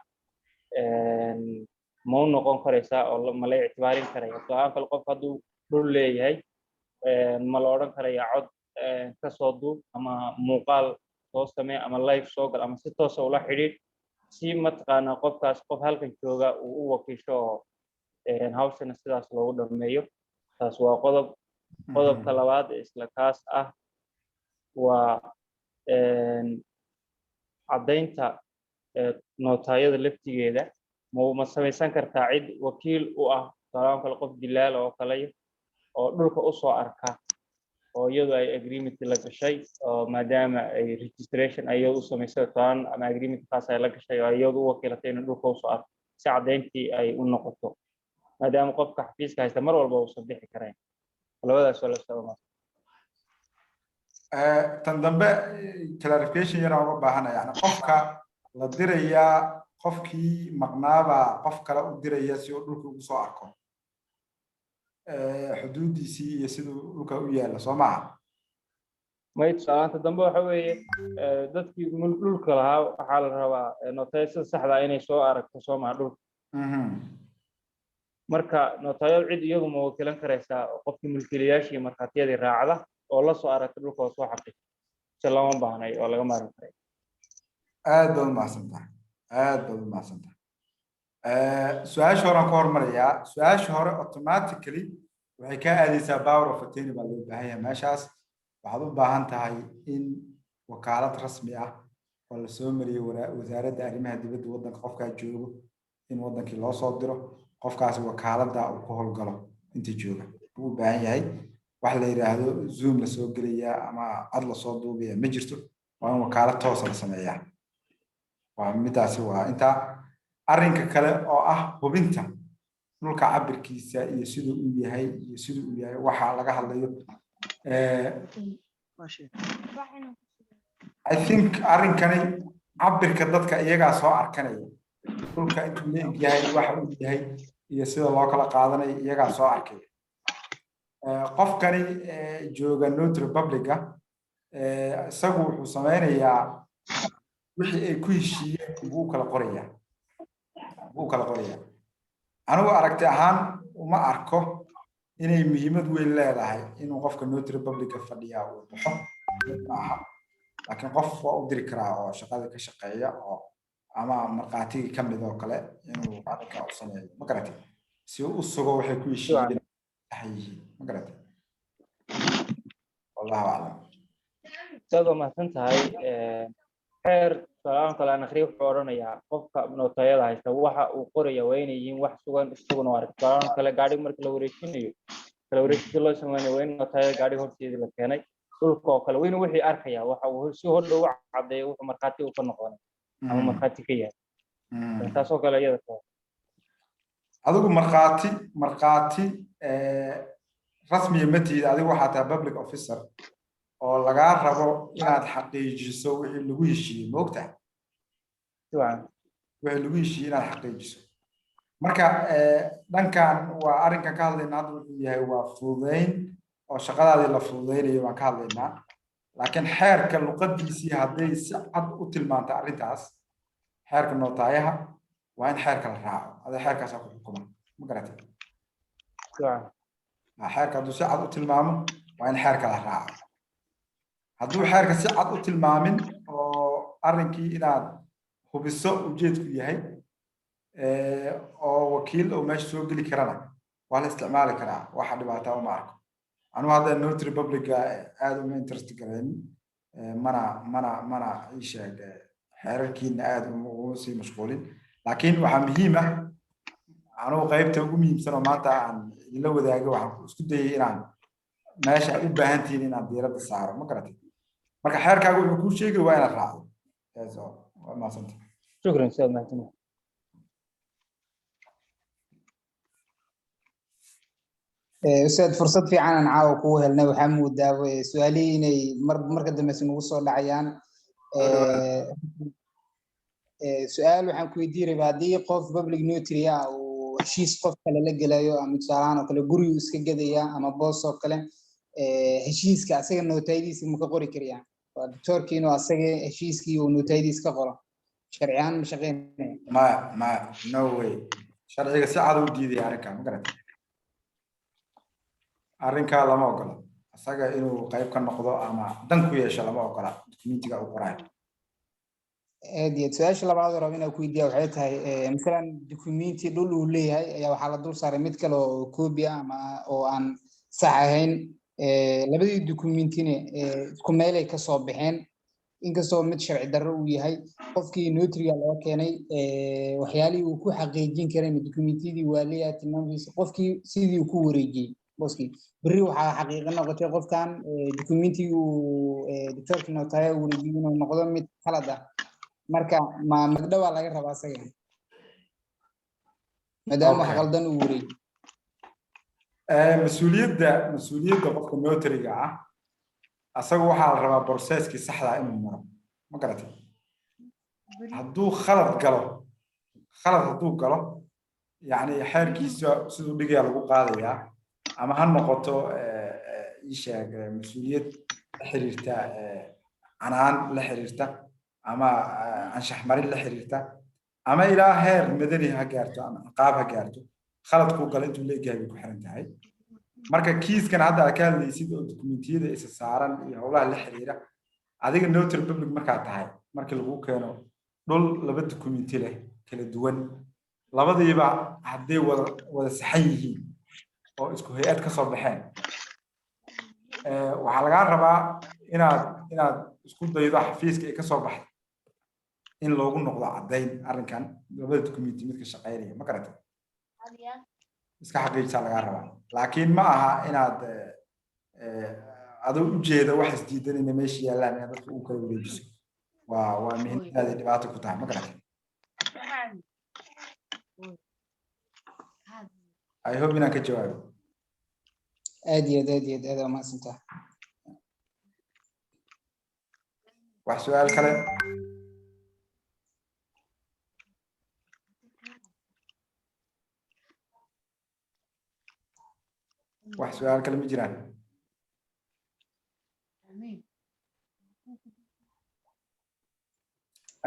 F: ma u noqon karaysaa oo ma la ictibaarin karaya tusaale kale qof hadduu dhul leeyahay ma la odhan karaya cod ka soo duub ama muuqaal soo samee ama live soo gal ama si toos ah ula xidhiidh si mataqaanaa qofkaas qof halkan jooga uu u wakiisho oo hawshana sidaas loogu dhameeyo taas waa qodobka labaad ee isla kaas ah waa caddaynta nootayada laftigeeda ma samaysan kartaa cid wakiil u ah tusaale kale qof dilaal oo kale oo dhulka u soo arka oo iyadu ay agreement la gashay oo maadaama ay registration ayadu u samaysay tusaale ama agreement kaas ay la gashay oo iyadu u wakiilatay in dhulka u soo arko si caddayntii ay u noqoto maadaama qofka xafiiska haysta mar walba uu soo bixi karayn labadaas waa la soo
A: tan dambe clarification yar aan u baahanaya yani qofka la dirayaa qofkii maqnaaba qof kale u diraya si uu dhulka ugu soo arko xuduudiisii iyo siduu dhulka u yaalla soo maaha
F: may tusaalaanta dambe waxa weeye dadkii dhulka lahaa waxaa la rabaa nootaya sida saxda inay soo aragto soo maha dhulka marka nootayadu cid iyadu ma wakiilan karaysaa qofkii mulkiilayaashii markhaatiyadii raacda oo la soo aragta dhulka oo soo xaqiiq si lama baahnay oo laga maarmi karay
A: aad baad umahadsantahay aad baad umahadsantahay su-aasha horaan ka hormarayaa su-aasha hore automatically waxay kaa aadaysaa power of attorney baa loo baahan yahay meeshaas waxaad u baahan tahay in wakaalad rasmi ah oo la soo mariyo wasaaradda arrimaha dibadda waddanka qofkaa joogo in waddankii loo soo diro qofkaasi wakaaladda uu ku howlgalo inta jooga buu u baahan yahay wax la yiraahdo zoom la soo gelaya ama cod la soo duubaya ma jirto waa in wakaalad toos la sameeyaa waa midaasi waa inta arrinka kale oo ah hubinta dhulka cabirkiisa iyo siduu u yahay iyo siduu u yahay waxa laga hadlayo I think arrinkani cabirka dadka iyagaa soo arkanaya dhulka intuu leeg yahay waxa uu yahay iyo sida loo kala qaadanayo iyagaa soo arkaya qofkani jooga North Republica isagu wuxuu sameynayaa wixii ay ku heshiiyeen buu kala qorayaa anigu aragti ahaan uma arko inay muhiimad weyn leedahay inuu qofka North Republica fadhiya uu baxo laakiin qof waa u diri karaa oo shaqada ka shaqeeya oo ama marqaatiga ka mid oo kale inuu arrinka u sameeyo ma garatay si uu u sugo waxay ku heshiiyeen ma garatay wallahu a'lam
F: sidoo ma santahay xeer salaam kale aan akhriyo wuxuu oranayaa qofka nootayada haysta waxa uu qoraya waa inay yihiin wax sugan isaguna waa salaam kale gaadhi markii la wareejinayo kala wareejinta loo sameeyo waa in nootayada gaadhi horteedii la keenay dhulka oo kale weyn wixii arkaya waxa uu si hor dhow cadeeyo wuxuu markhaati u ka noqonay ama markhaati ka yahay taasoo kale iyada
A: adigu markhaati rasmi ma tiid adigu waxaa tahay public officer oo laga rabo inaad xaqiijiso wixii lagu heshiiyey moogtahay wixii lagu heshiiyey inaad xaqiijiso marka dhankan waa arrinkan ka hadlayna hadda wuxuu yahay waa fududeyn oo shaqadaadii la fududeynayo waan ka hadlaynaa laakiin xeerka luqadiisii hadday si cad u tilmaanta arrintaas xeerka nootaayaha waa in xeerka la raaco ada xeerkaas ku xukuma ma garatay xeerka hadduu si cad u tilmaamo waa in xeerka la raaco hadduu xeerka si cad u tilmaamin oo arrinkii inaad hubiso ujeedku yahay oo wakiil oo meesha soo geli karana waa la isticmaali karaa waxa dhibaataa uma arko anugu hadda North Republica aad uma interest gareyn mana ii sheeg xeerarkiina aad uma sii mashquulin laakiin waxaa muhiim ah anugu qaybta ugu muhiimsan oo maanta aan idinla wadaago waxaan isku dayay inaan meesha aad u baahan tihiin inaan diiradda saaro ma garatay marka xeerkaagu wuxuu kuu sheegay waa inaad raacdo waa maasanta
F: shukran ustaad mahadsan
D: ustaad fursad fiican aan caawa kugu helnay waxaa moodaa su'aalihii inay marka dambe nagu soo dhacayaan su'aal waxaan ku weydiin rabaa haddii qof public notary ah uu heshiis qof kale la gelayo ama tusaalahaan oo kale gurigu iska gedaya ama boos oo kale heshiiska asaga nootayadiisa ma ka qori karayaan waa doctorkii inuu asaga heshiiskii uu nootayadiisa ka qoro sharci ahaan ma shaqeynaya
A: ما no way sharciga si cad u diiday arrinka ma garatay arrinka lama ogola asaga inuu qayb ka noqdo ama dan ku yeesho lama ogola dukumentiga uu qorayo
D: aad iyo su'aasha labaad oo rabo inaan ku weydiiyo waxay tahay misalan dukumenti dhul uu leeyahay ayaa waxaa la dul saaray mid kale oo koobi ah ama oo aan sax ahayn labadii dukumentine isku meel ay ka soo baxeen inkastoo mid sharci darro uu yahay qofkii notariga laga keenay waxyaalihii uu ku xaqiijin karay dukumentiyadii waa leeyahay tilmaamkiisa qofkii sidii uu ku wareejiyey booskii berri waxaa xaqiiqo noqotay qofkan dukumentigii uu doctorka notaaya wareejiyey inuu noqdo mid khalad ah marka ma magdhawa laga rabaa asaga maadaama wax qaldan uu wareejiyey
A: mas-uuliyadda qofka notariga ah asaga waxaa la rabaa processkii saxda ah inuu maro ma garatay hadduu khalad galo yani xeerkiisa siduu dhigaya lagu qaadayaa ama ha noqoto isheeg mas-uuliyad la xiriirta canaan la xiriirta ama anshax marin la xiriirta ama ilaa heer madani ha gaarto ama ciqaab ha gaarto khaladkuu galo intuu leegahay bay ku xiran tahay marka kiiskan hadda aad ka hadlaysid oo dukumentiyada isa saaran iyo howlaha la xiriira adiga notary public markaa tahay markii lagu keeno dhul laba dukumenti leh kala duwan labadiiba hadday wada saxan yihiin oo isku hay-ad ka soo baxeen waxaa lagaa rabaa inaad isku daydo xafiiska ay ka soo baxday in loogu noqdo caddayn arrinkan labada dukumenti midka shaqaynaya ma garatay iska xaqiijsaa lagaa rabaa laakiin ma aha inaad adoo ujeeda wax isdiidan inay meesha yaallaan inaad dadka u kala wareejiso waa muhiimadaada dhibaato ku tahay ma garatay I hope inaan ka jawaabo
D: aad iyo aad waa mahadsantahay
A: wax su'aal kale wax su'aal kale ma jiraan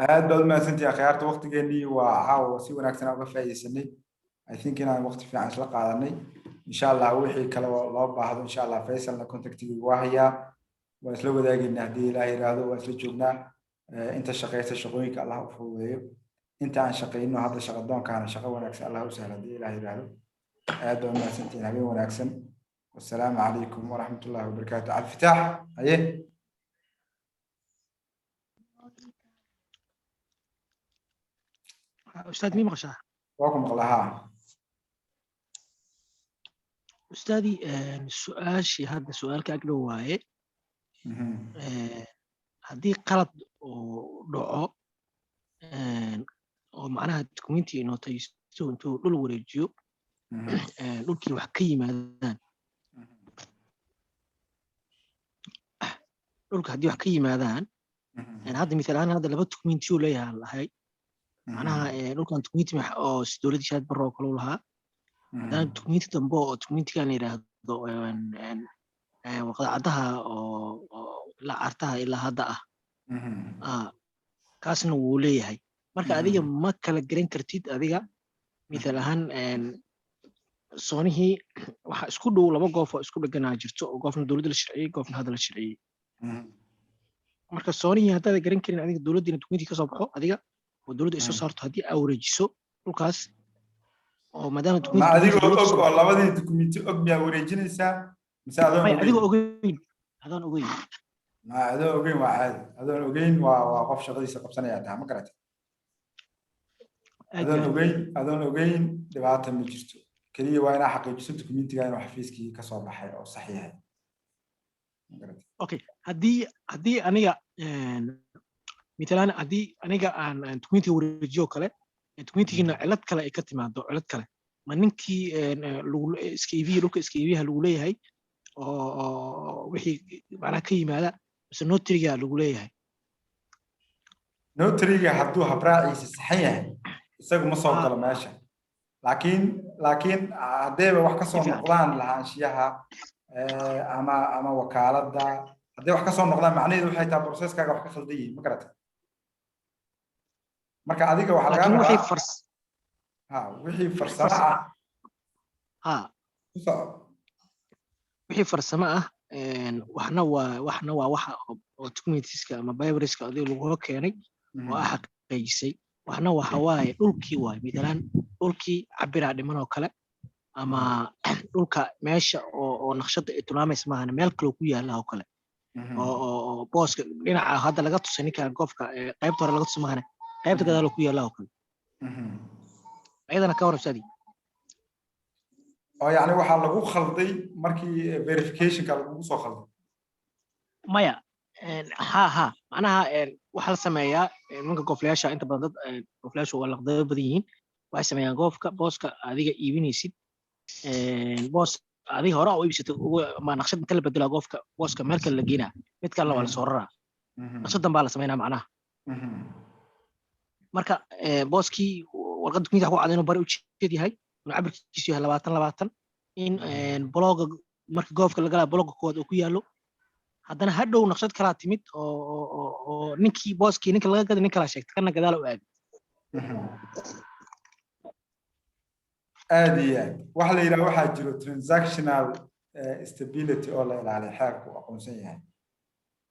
A: aad baad u mahadsantihiin akhyaarta waqtigeennii waa caawa si wanaagsan uga faa'iidaysanay I think inaan waqti fiican isla qaadanay insha allah wixii kale loo baahdo insha allah Faysalna contactiga waa hayaa waa isla wadaagaynaa haddii ilaahay yiraahdo waa isla joognaa inta shaqeysa shaqooyinka allah u fududeeyo inta aan shaqeyno hadda shaqo doonkaana shaqo wanaagsan allah u sahla haddii ilaahay yiraahdo aad baad u mahadsantihiin habeen wanaagsan والسلام عليكم ورحمة الله وبركاته عبد الفتاح أيه
G: أستاذ مين مغشاه
A: واكم غلاها
G: أستاذي السؤال شيء هذا سؤال كأجله واي هذه قلب ودعاء ومعناها دوكيومنتي إنه تيسو أنتو دول وريجيو دول كي وحكي ماذا dhulka haddii wax ka yimaadaan hadda misalaan hadda laba dukumenti uu leeyahay lahay macnaha dhulkan dukumenti oo dowladda shaad barro kale u lahaa haddana dukumenti dambe oo dukumentigan yidhaahdo waqdacadaha oo ilaa cartaha ilaa hadda ah kaasna wuu leeyahay marka adiga ma kala garan kartid adiga misal ahaan soonihii waxa isku dhow laba goof oo isku dheganaa jirto oo goofna dowladda la sharciyey goofna hadda la sharciyey marka soonihii haddaad garan karin adiga dowladdiina dukumenti ka soo baxo adiga oo dowladda ay soo saarto haddii aa wareejiso dhulkaas oo maadaama
A: dukumenti adiga og oo labadii dukumenti og miyaa wareejinaysaa mise
G: adiga ogeyn adaan ogeyn
A: ma adoo ogeyn waa caadi adoon ogeyn waa qof shaqadiisa qabsanaya tahay ma garatay adoon ogeyn dhibaata ma jirto keliya waa inaa xaqiijiso dukumentiga inuu xafiiskii ka soo baxay oo sax yahay
G: okay haddii aniga mitalan haddii aniga aan dukumentiga wareejiyo kale dukumentigiina cilad kale ay ka timaado cilad kale ma ninkii dhulka iska iibiyaha lagu leeyahay oo wixii macnaha ka yimaada mise notariga lagu leeyahay
A: notariga hadduu habraaciisa saxan yahay isagu ma soo galo meesha laakiin haddayba wax ka soo noqdaan lahaanshiyaha ama wakaaladda hadday wax ka soo noqdaan macnaheedu waxay tahay processkaaga wax ka khaldan yihiin ma garatay marka adiga waxa laga
G: laakiin wixii
A: rabaa wixii farsamo ah
G: wixii farsamo ah waxna waa waxa oo techniques-ka ama biobriska adiga lagu keenay oo ah xaqiijisay waxna waxa waaye dhulkii waaye midalan dhulkii cabira dhiman oo kale ama dhulka meesha oo naqshada ay tilmaamayso maahan meel kale ku yaala oo kale oo booska dhinaca hadda laga tusay ninka goofka qaybta hore laga tusay maahan qaybta gadaal ku yaala oo kale ayadana ka warabsadi
A: oo yani waxa lagu khalday markii verification-ka lagu soo khalday
G: maya ha macnaha waxa la sameeyaa ninka gooflayaasha inta badan dad gooflayaashu waa laqdaba badan yihiin waxay sameeyaan goofka booska adiga iibinaysid boos adiga hore oo iibsatay ma naqshad inta la bedelo goofka booska meel kale la geena mid kale waa la soo raraa naqshadan baa la sameeynaa macnaha marka booskii warqadda kunta ku cadayno bari u jeed yahay inuu cabirkiisu yahay 20 in blogga marka goofka la galaa blogga kood uu ku yaalo haddana hadhow naqshad kala timid oo ninkii booskii ninka laga gaday ninka la sheegtay kana gadaal u aad
A: waxa la yiraahdo waxa jiro transactional stability oo la ilaaliyo xeerku aqoonsan yahay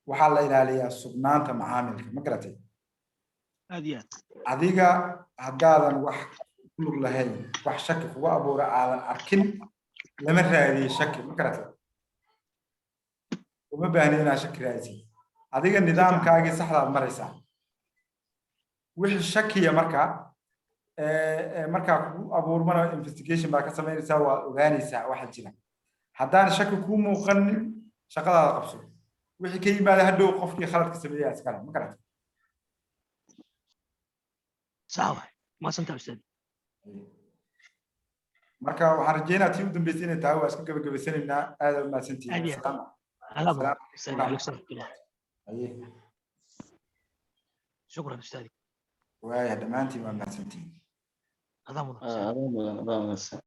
A: waxa la ilaaliyaa sugnaanta macaamilka ma garatay adiga haddaadan wax ku lug lahayn wax shaki kugu abuura aadan arkin lama raadiyo shaki ma garatay uma baahni inaad shaki raadsid adiga nidaamkaagii saxdaad maraysaa wixii shakiya markaa kugu abuurmana investigation baa ka samaynaysaa waa ogaanaysaa waxa jira haddaan shaki kuu muuqanin shaqadaada qabso wixii ka yimaada hadhow qofkii khaladka sameeyaa iskale ma garatay
G: sawa ma santa ustaad
A: marka waxaan rajeynayaa tii u dambeysay inay tahay waa iska gabagabaysanaynaa aad u mahadsantihiin
G: شكرا استاذي
A: ويا دمانتي ما سنتين
E: هذا